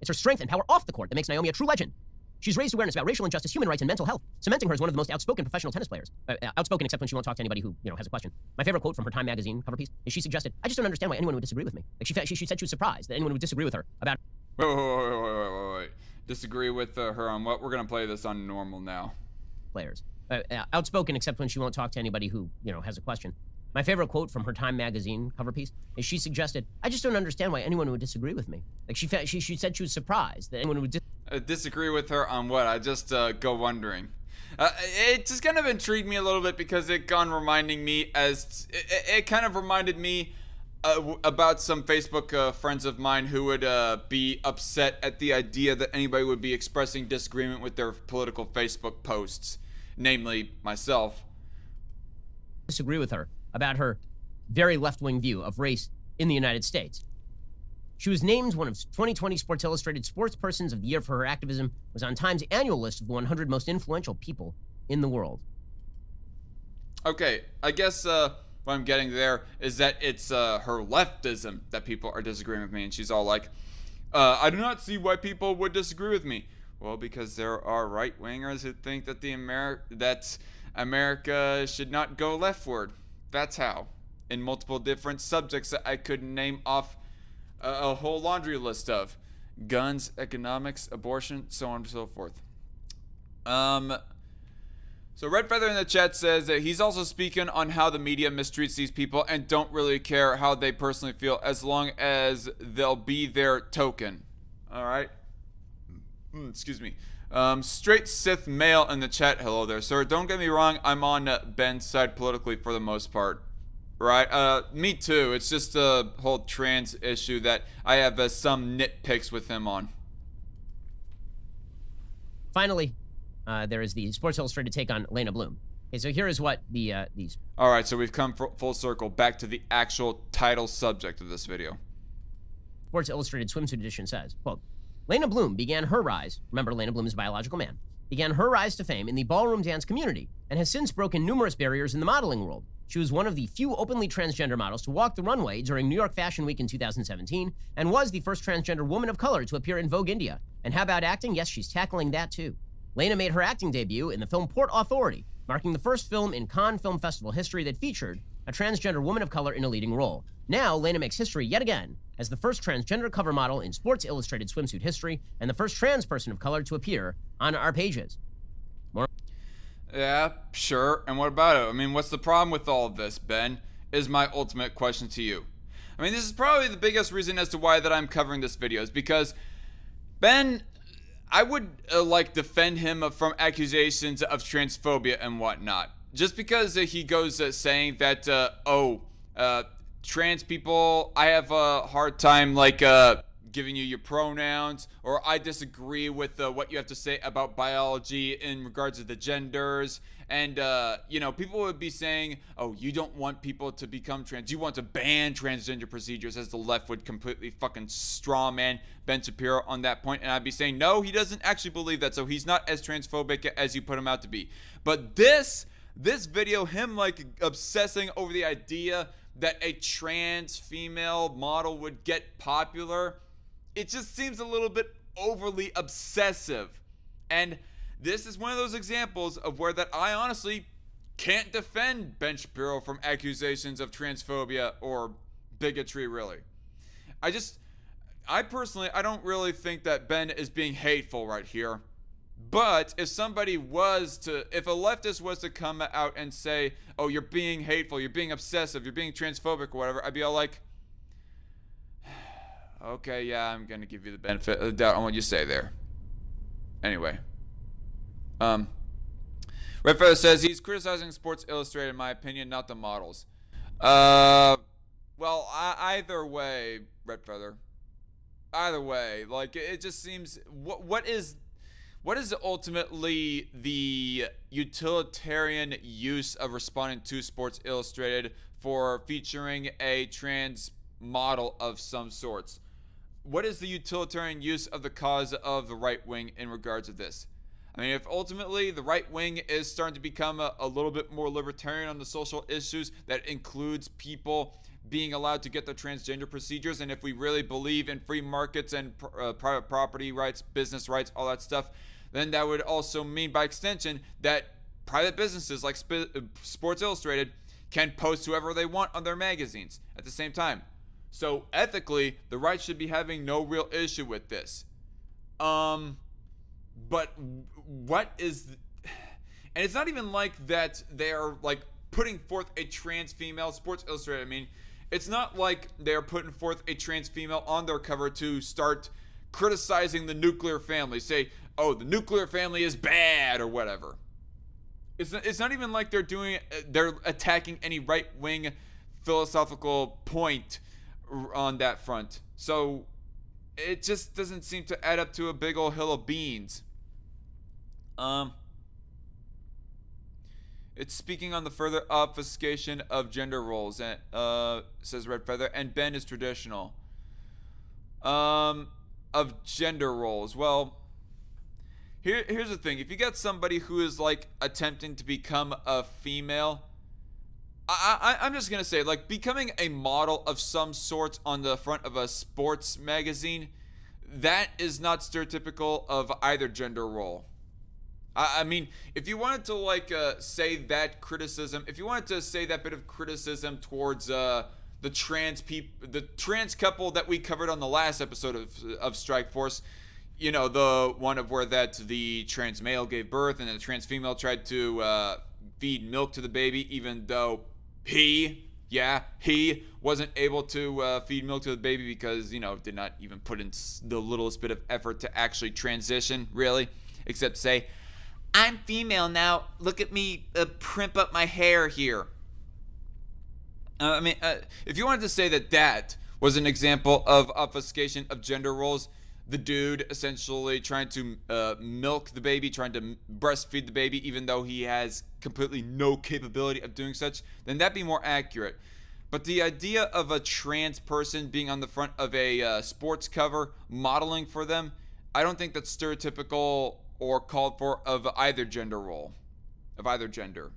It's her strength and power off the court that makes Naomi a true legend. She's raised awareness about racial injustice, human rights, and mental health, cementing her as one of the most outspoken professional tennis players. Outspoken except when she won't talk to anybody who, has a question. My favorite quote from her Time Magazine cover piece is she suggested, I just don't understand why anyone would disagree with me. Like, she said she was surprised that anyone would disagree with her about... Wait. Disagree with her on what? We're going to play this on normal now. Players. Outspoken except when she won't talk to anybody who, has a question. My favorite quote from her Time Magazine cover piece is she suggested, I just don't understand why anyone would disagree with me. Like, she said she was surprised that anyone would disagree with her on what? I just go wondering. It just kind of intrigued me a little bit because it kind of reminded me about some Facebook friends of mine who would be upset at the idea that anybody would be expressing disagreement with their political Facebook posts, namely myself. Disagree with her about her very left-wing view of race in the United States. She was named one of 2020 Sports Illustrated Sportspersons of the Year for her activism, was on Time's annual list of the 100 most influential people in the world. Okay, I guess what I'm getting there is that it's her leftism that people are disagreeing with me, and she's all like, I do not see why people would disagree with me. Well, because there are right-wingers who think that that America should not go leftward. That's how. In multiple different subjects that I could name off a whole laundry list of. Guns, economics, abortion, so on and so forth. So Red Feather in the chat says that he's also speaking on how the media mistreats these people and don't really care how they personally feel as long as they'll be their token. Alright? Excuse me. Straight Sith male in the chat. Hello there, sir. Don't get me wrong. I'm on Ben's side politically for the most part. Right? Me too. It's just a whole trans issue that I have some nitpicks with him on. Finally, there is the Sports Illustrated take on Leyna Bloom. Okay, so here is what these... All right, so we've come full circle back to the actual title subject of this video. Sports Illustrated Swimsuit Edition says, quote, Leyna Bloom began her rise, remember Leyna Bloom is a biological man, began her rise to fame in the ballroom dance community and has since broken numerous barriers in the modeling world. She was one of the few openly transgender models to walk the runway during New York Fashion Week in 2017, and was the first transgender woman of color to appear in Vogue India. And how about acting? Yes, she's tackling that too. Leyna made her acting debut in the film Port Authority, marking the first film in Cannes Film Festival history that featured a transgender woman of color in a leading role. Now, Leyna makes history yet again as the first transgender cover model in Sports Illustrated swimsuit history and the first trans person of color to appear on our pages. Yeah, sure. And what about it? I mean, what's the problem with all of this, Ben? Is my ultimate question to you. I mean, this is probably the biggest reason as to why that I'm covering this video is because Ben, I would defend him from accusations of transphobia and whatnot. Just because he goes saying that, trans people, I have a hard time giving you your pronouns, or I disagree with what you have to say about biology in regards to the genders. And, people would be saying, oh, you don't want people to become trans. You want to ban transgender procedures, as the left would completely fucking straw man Ben Shapiro on that point. And I'd be saying, no, he doesn't actually believe that. So he's not as transphobic as you put him out to be. But this video, him obsessing over the idea that a trans female model would get popular, it just seems a little bit overly obsessive. And this is one of those examples of where that I honestly can't defend Ben Shapiro from accusations of transphobia or bigotry, really. I personally don't really think that Ben is being hateful right here. But if a leftist was to come out and say, oh, you're being hateful, you're being obsessive, you're being transphobic or whatever, I'd be all like, okay, yeah, I'm gonna give you the benefit of the doubt on what you say there. Anyway. Red Feather says he's criticizing Sports Illustrated, in my opinion, not the models. Either way, Red Feather. Either way, it just seems, what is ultimately the utilitarian use of responding to Sports Illustrated for featuring a trans model of some sorts? What is the utilitarian use of the cause of the right wing in regards to this? I mean, if ultimately the right wing is starting to become a little bit more libertarian on the social issues, that includes people being allowed to get their transgender procedures, and if we really believe in free markets and private property rights, business rights, all that stuff, then that would also mean, by extension, that private businesses like Sports Illustrated can post whoever they want on their magazines at the same time. So ethically, the right should be having no real issue with this. But what is... And it's not even like that they're putting forth a trans female. Sports Illustrated, I mean, it's not like they're putting forth a trans female on their cover to start criticizing the nuclear family. Say, oh, the nuclear family is bad or whatever. It's not even like they're attacking any right-wing philosophical point on that front. So it just doesn't seem to add up to a big old hill of beans. It's speaking on the further obfuscation of gender roles, and says Red Feather, and Ben is traditional. Of gender roles. Well, here's the thing. If you got somebody who is attempting to become a female, I'm just gonna say, becoming a model of some sort on the front of a sports magazine, that is not stereotypical of either gender role. I mean, if you wanted to say that criticism, if you wanted to say that bit of criticism towards the trans couple that we covered on the last episode of Strike Force, the one of where the trans male gave birth and the trans female tried to feed milk to the baby, even though he wasn't able to feed milk to the baby because, did not even put in the littlest bit of effort to actually transition, really, except say, I'm female now, look at me primp up my hair here. If you wanted to say that was an example of obfuscation of gender roles, the dude essentially trying to milk the baby, trying to breastfeed the baby, even though he has completely no capability of doing such, then that'd be more accurate. But the idea of a trans person being on the front of a sports cover, modeling for them, I don't think that's stereotypical or called for of either gender role. of either gender.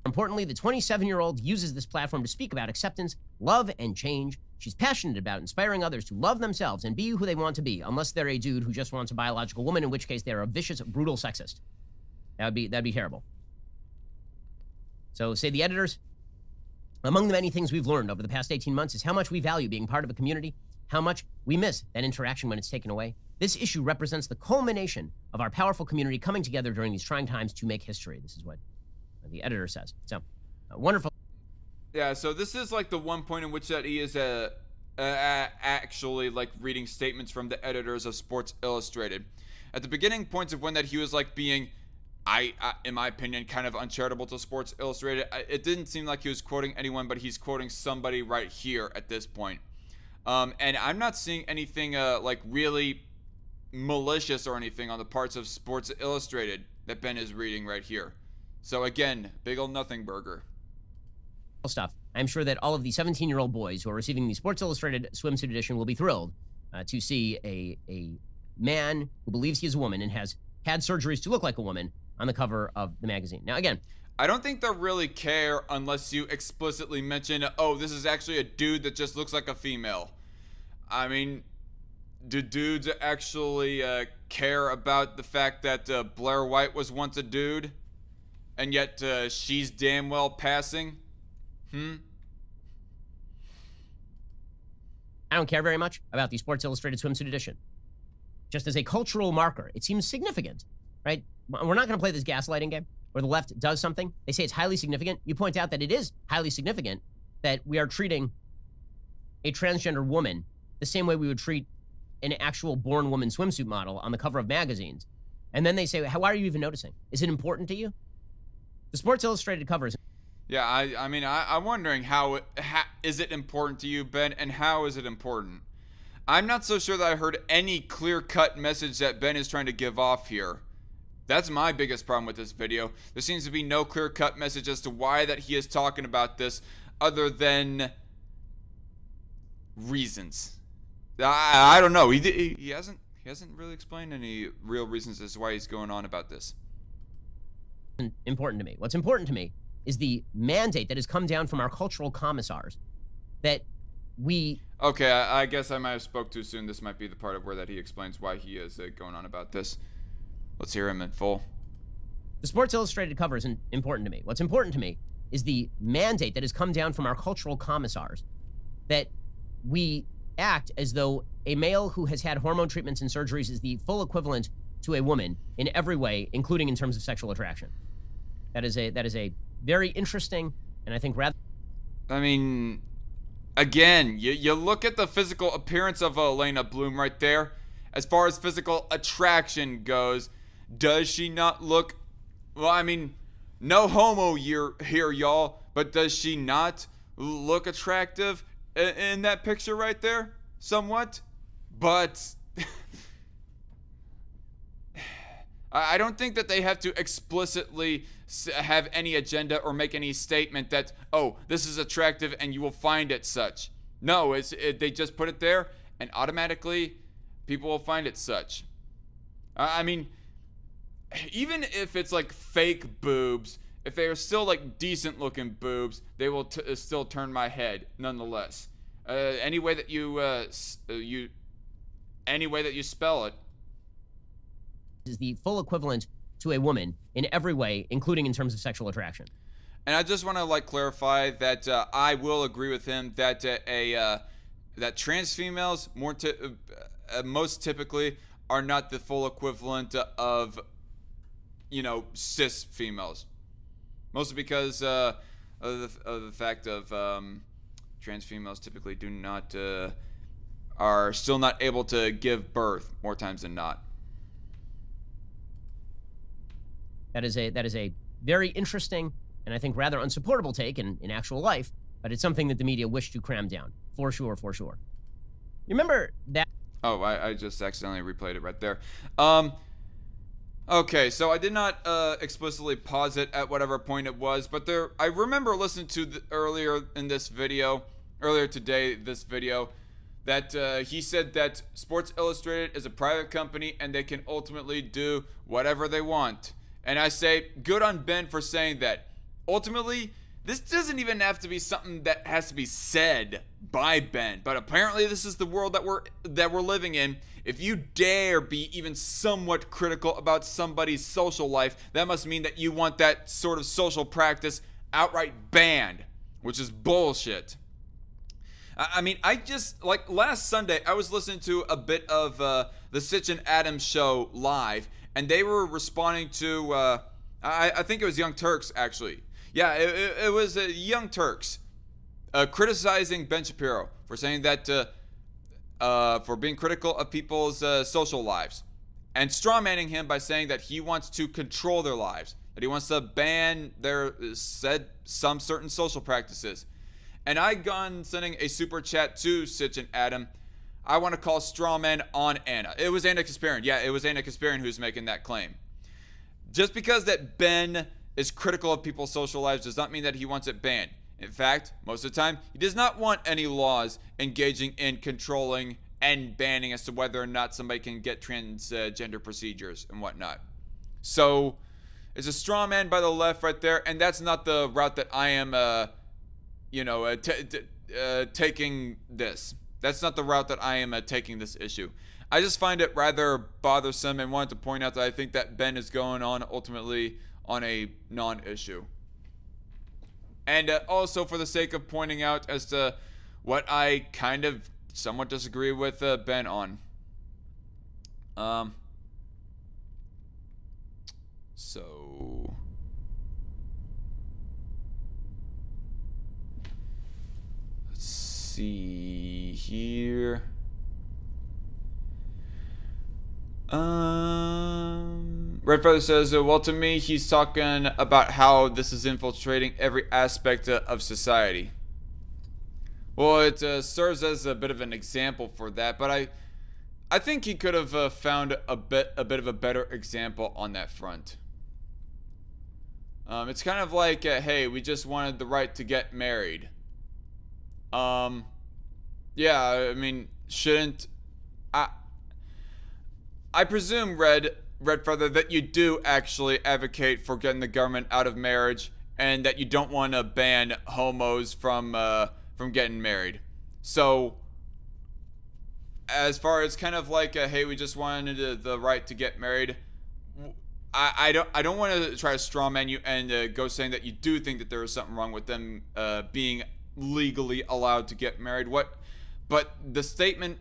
Importantly, the 27-year-old uses this platform to speak about acceptance, love, and change. She's passionate about inspiring others to love themselves and be who they want to be, unless they're a dude who just wants a biological woman, in which case they're a vicious, brutal sexist. That'd be terrible. So, say the editors, among the many things we've learned over the past 18 months is how much we value being part of a community, how much we miss that interaction when it's taken away. This issue represents the culmination of our powerful community coming together during these trying times to make history. This is what the editor says. So, wonderful. Yeah, so this is like the one point in which that he is actually like reading statements from the editors of Sports Illustrated. At the beginning points of when that he was like being, in my opinion, kind of uncharitable to Sports Illustrated. It didn't seem like he was quoting anyone, but he's quoting somebody right here at this point. And I'm not seeing anything like really malicious or anything on the parts of Sports Illustrated that Ben is reading right here. So again, big ol' nothing burger. Stuff. I'm sure that all of the 17-year-old boys who are receiving the Sports Illustrated swimsuit edition will be thrilled to see a man who believes he is a woman and has had surgeries to look like a woman on the cover of the magazine. Now, again, I don't think they'll really care unless you explicitly mention, oh, this is actually a dude that just looks like a female. I mean, do dudes actually care about the fact that Blair White was once a dude? And yet she's damn well passing? I don't care very much about the Sports Illustrated swimsuit edition. Just as a cultural marker, it seems significant, right? We're not going to play this gaslighting game where the left does something. They say it's highly significant. You point out that it is highly significant that we are treating a transgender woman the same way we would treat an actual born woman swimsuit model on the cover of magazines. And then they say, why are you even noticing? Is it important to you? The Sports Illustrated cover is... Yeah, I mean, I'm wondering how is it important to you, Ben, and how is it important? I'm not so sure that I heard any clear-cut message that Ben is trying to give off here. That's my biggest problem with this video. There seems to be no clear-cut message as to why that he is talking about this other than reasons. I don't know. He hasn't really explained any real reasons as to why he's going on about this. Important to me. What's important to me is the mandate that has come down from our cultural commissars that we... Okay, I guess I might have spoke too soon. This might be the part of where that he explains why he is going on about this. Let's hear him in full. The Sports Illustrated cover is important to me. What's important to me is the mandate that has come down from our cultural commissars that we act as though a male who has had hormone treatments and surgeries is the full equivalent to a woman in every way, including in terms of sexual attraction. That is a very interesting, and I think rather... I mean, again, you look at the physical appearance of Leyna Bloom right there. As far as physical attraction goes, does she not look... Well, I mean, no homo here, y'all, but does she not look attractive in that picture right there? Somewhat? But... I don't think that they have to explicitly have any agenda or make any statement that, oh, this is attractive and you will find it such. No, they just put it there and automatically people will find it such. I mean, even if it's like fake boobs, if they are still like decent looking boobs, they will still turn my head nonetheless. Any way that you spell it. Is the full equivalent to a woman in every way, including in terms of sexual attraction. And I just want to like clarify that I will agree with him that that trans females most typically are not the full equivalent of, you know, cis females. Mostly because of the fact of trans females typically are still not able to give birth more times than not. That is a very interesting and I think rather unsupportable take in actual life, but it's something that the media wish to cram down. For sure. You remember that? Oh, I just accidentally replayed it right there. Okay, so I did not explicitly pause it at whatever point it was, but I remember listening to earlier today, this video, that he said that Sports Illustrated is a private company and they can ultimately do whatever they want. And I say, good on Ben for saying that. Ultimately, this doesn't even have to be something that has to be said by Ben, but apparently this is the world that we're living in. If you dare be even somewhat critical about somebody's social life, that must mean that you want that sort of social practice outright banned, which is bullshit. I mean, I just, like last Sunday, I was listening to a bit of the Sitch and Adams show live, and they were responding to, I think it was Young Turks, actually. Yeah, it was Young Turks criticizing Ben Shapiro for saying that, for being critical of people's social lives, and strawmanning him by saying that he wants to control their lives, that he wants to ban some certain social practices. And I gone sending a super chat to Sitch and Adam. I want to call strawman on Anna. It was Anna Kasparian. Yeah, it was Anna Kasparian who's making that claim. Just because that Ben is critical of people's social lives does not mean that he wants it banned. In fact, most of the time, he does not want any laws engaging in controlling and banning as to whether or not somebody can get transgender procedures and whatnot. So, it's a straw man by the left right there, and that's not the route that I am, taking this. That's not the route that I am taking this issue. I just find it rather bothersome and wanted to point out that I think that Ben is going on ultimately on a non-issue. And also for the sake of pointing out as to what I kind of somewhat disagree with Ben on. So let's see here. Red Feather says, well, to me, he's talking about how this is infiltrating every aspect of society. Well, it serves as a bit of an example for that, but I think he could have found a bit of a better example on that front. It's kind of like, hey, we just wanted the right to get married. Yeah, I mean, shouldn't I presume, Red Feather, that you do actually advocate for getting the government out of marriage, and that you don't want to ban homos from getting married. So, as far as kind of like, hey, we just wanted the right to get married, I don't want to try to strawman you and go saying that you do think that there is something wrong with them being legally allowed to get married. But the statement,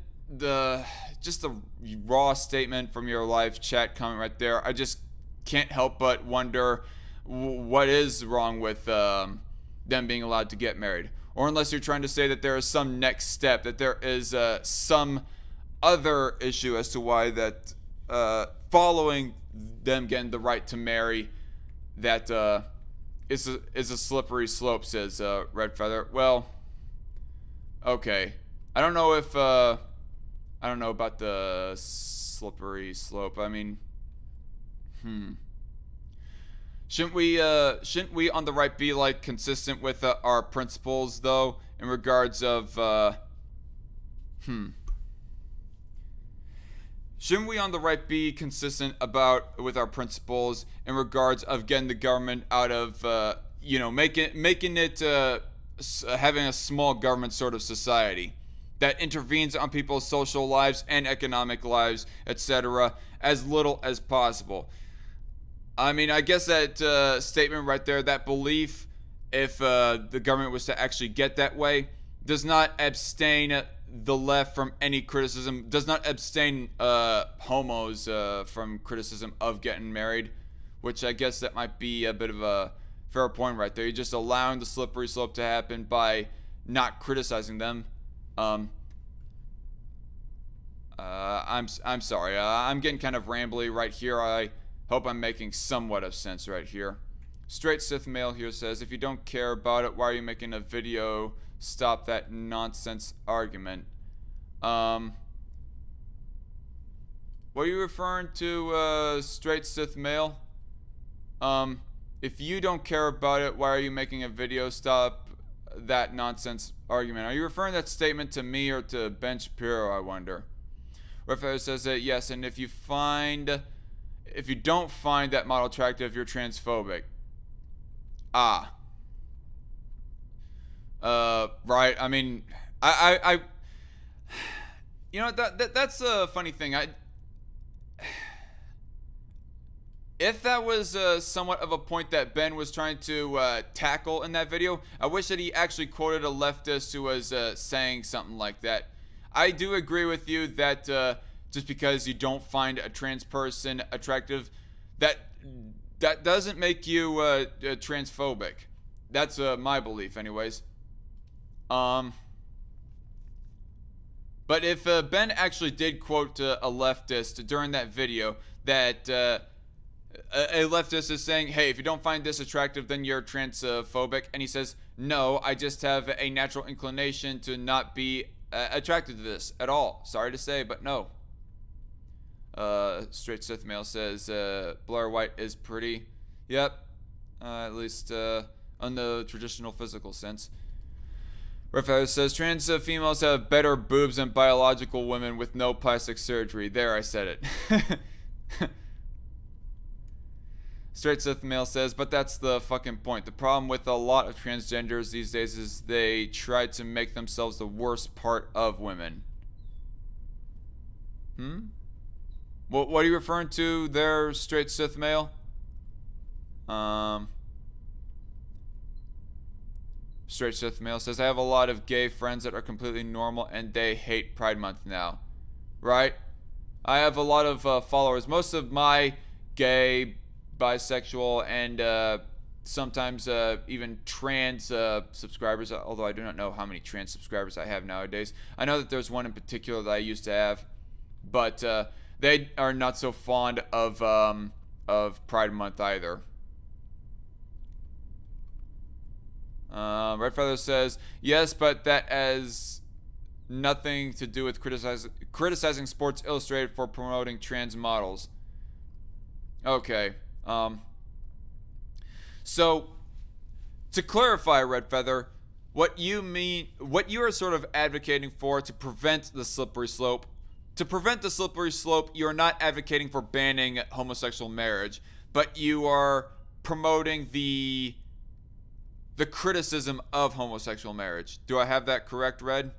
just the raw statement from your live chat comment right there, I just can't help but wonder what is wrong with them being allowed to get married. Or unless you're trying to say that there is some next step, that there is some other issue as to why that following them getting the right to marry, that is a slippery slope, says Red Feather. Well, okay. I don't know about the slippery slope. I mean, shouldn't we on the right be like consistent with our principles though, in regards of shouldn't we on the right be consistent with our principles in regards of getting the government out of making it having a small government sort of society that intervenes on people's social lives and economic lives, etc., as little as possible. I mean, I guess that statement right there, that belief, if the government was to actually get that way, does not abstain the left from any criticism, does not abstain homos from criticism of getting married, which I guess that might be a bit of a fair point right there. You're just allowing the slippery slope to happen by not criticizing them. I'm sorry. I'm getting kind of rambly right here. I hope I'm making somewhat of sense right here. Straight Sith Male here says, if you don't care about it, why are you making a video? Stop that nonsense argument. What are you referring to, Straight Sith Male? If you don't care about it, why are you making a video? Stop that nonsense argument. Are you referring that statement to me or to Ben Shapiro, I wonder? Red Feather says that yes, and if you don't find that model attractive, you're transphobic. Right. I mean, I you know, that's a funny thing. If that was somewhat of a point that Ben was trying to tackle in that video, I wish that he actually quoted a leftist who was saying something like that. I do agree with you that just because you don't find a trans person attractive, that doesn't make you transphobic. That's my belief, anyways. But if Ben actually did quote a leftist during that video, that a leftist is saying, hey, if you don't find this attractive, then you're transphobic, and he says, no, I just have a natural inclination to not be attracted to this at all. Sorry to say, but no. Straight Sith Male says, Blair White is pretty. Yep. At least on the traditional physical sense. Red Feather says, trans females have better boobs than biological women with no plastic surgery. There, I said it. Straight Sith Male says, but that's the fucking point. The problem with a lot of transgenders these days is they try to make themselves the worst part of women. What are you referring to there, Straight Sith Male? Straight Sith Male says, I have a lot of gay friends that are completely normal and they hate Pride Month now. Right? I have a lot of followers. Most of my gay, bisexual, and sometimes even trans subscribers, although I do not know how many trans subscribers I have nowadays. I know that there's one in particular that I used to have, but they are not so fond of Pride Month either. Red Feather says, yes, but that has nothing to do with criticizing Sports Illustrated for promoting trans models. Okay. So, to clarify, Red Feather, what you are sort of advocating for to prevent the slippery slope. To prevent the slippery slope, you're not advocating for banning homosexual marriage, but you are promoting the criticism of homosexual marriage. Do I have that correct, Red?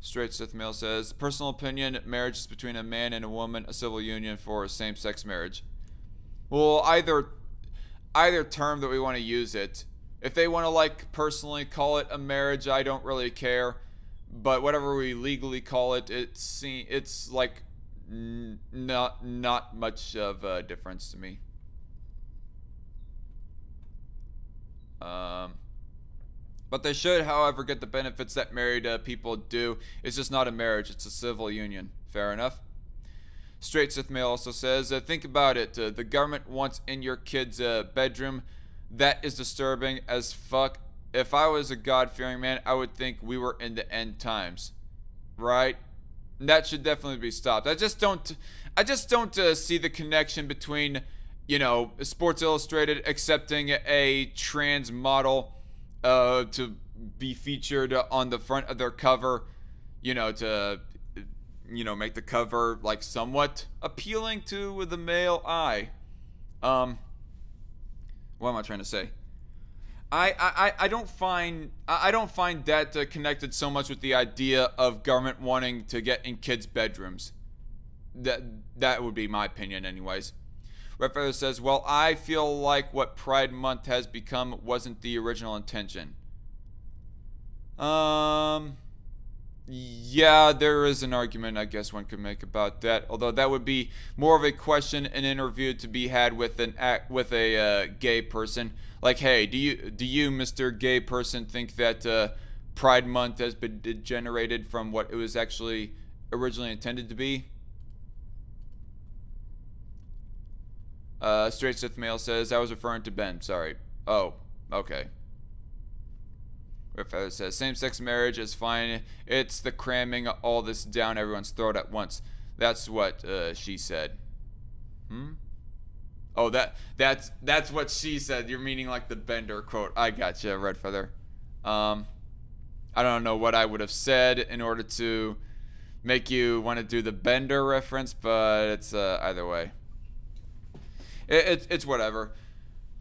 Straight Sith Male says, personal opinion, marriage is between a man and a woman, a civil union for same-sex marriage. Well, either term that we want to use it. If they want to, like, personally call it a marriage, I don't really care. But whatever we legally call it, it's like not much of a difference to me. But they should, however, get the benefits that married people do. It's just not a marriage, it's a civil union. Fair enough. Straight Sith Male also says, think about it. The government wants in your kid's bedroom. That is disturbing as fuck. If I was a God-fearing man, I would think we were in the end times. Right? And that should definitely be stopped. I just don't see the connection between, Sports Illustrated accepting a trans model to be featured on the front of their cover, to make the cover like somewhat appealing to the male eye. What am I trying to say? I don't find that connected so much with the idea of government wanting to get in kids' bedrooms. That would be my opinion, anyways. Red Feather says, well, I feel like what Pride Month has become wasn't the original intention. Yeah, there is an argument I guess one could make about that. Although that would be more of a question and interview to be had with a gay person. Like, hey, do you, Mr. Gay person, think that Pride Month has been degenerated from what it was actually originally intended to be? Straight Sith Male says, I was referring to Ben, sorry. Oh, okay. Red Feather says, same-sex marriage is fine. It's the cramming all this down everyone's throat at once. That's what she said. Oh, that's what she said. You're meaning like the Bender quote. I gotcha, Red Feather. I don't know what I would have said in order to make you want to do the Bender reference, but it's either way. It's whatever.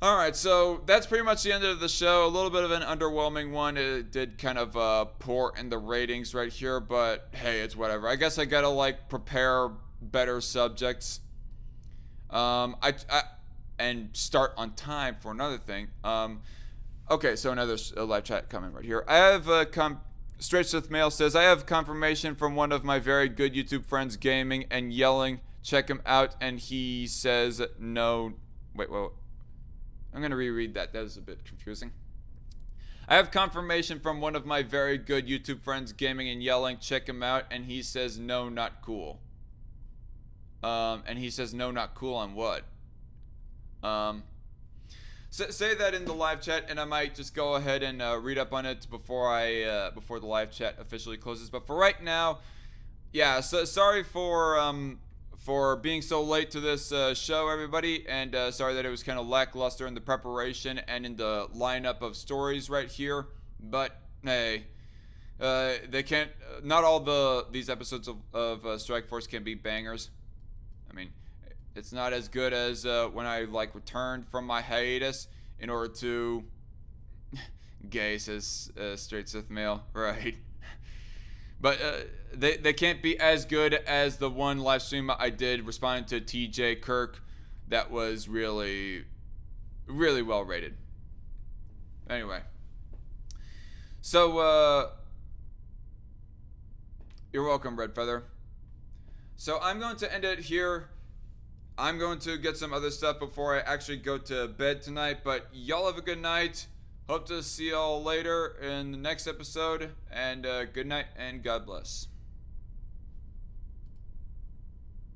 All right, so that's pretty much the end of the show. A little bit of an underwhelming one. It did kind of pour in the ratings right here, but hey, it's whatever. I guess I gotta like prepare better subjects. And start on time for another thing. Okay, so another live chat comment right here. I have Straight Sith Mail says, I have confirmation from one of my very good YouTube friends gaming and yelling, check him out, and he says no. Wait. I'm going to reread that. That was a bit confusing. I have confirmation from one of my very good YouTube friends gaming and yelling, check him out, and he says no, not cool. And he says no, not cool on what? Say that in the live chat, and I might just go ahead and read up on it before the live chat officially closes. But for right now, yeah. So sorry for being so late to this show, everybody, and sorry that it was kind of lackluster in the preparation and in the lineup of stories right here. But hey, they can't. Not all these episodes of Strike Force can be bangers. I mean, it's not as good as when I like returned from my hiatus in order to gay, says Straight Sith Mail, right? But they can't be as good as the one live stream I did responding to TJ Kirk that was really, really well rated. Anyway, so you're welcome, Red Feather. So I'm going to end it here. I'm going to get some other stuff before I actually go to bed tonight. But y'all have a good night. Hope to see y'all later in the next episode. And good night and God bless.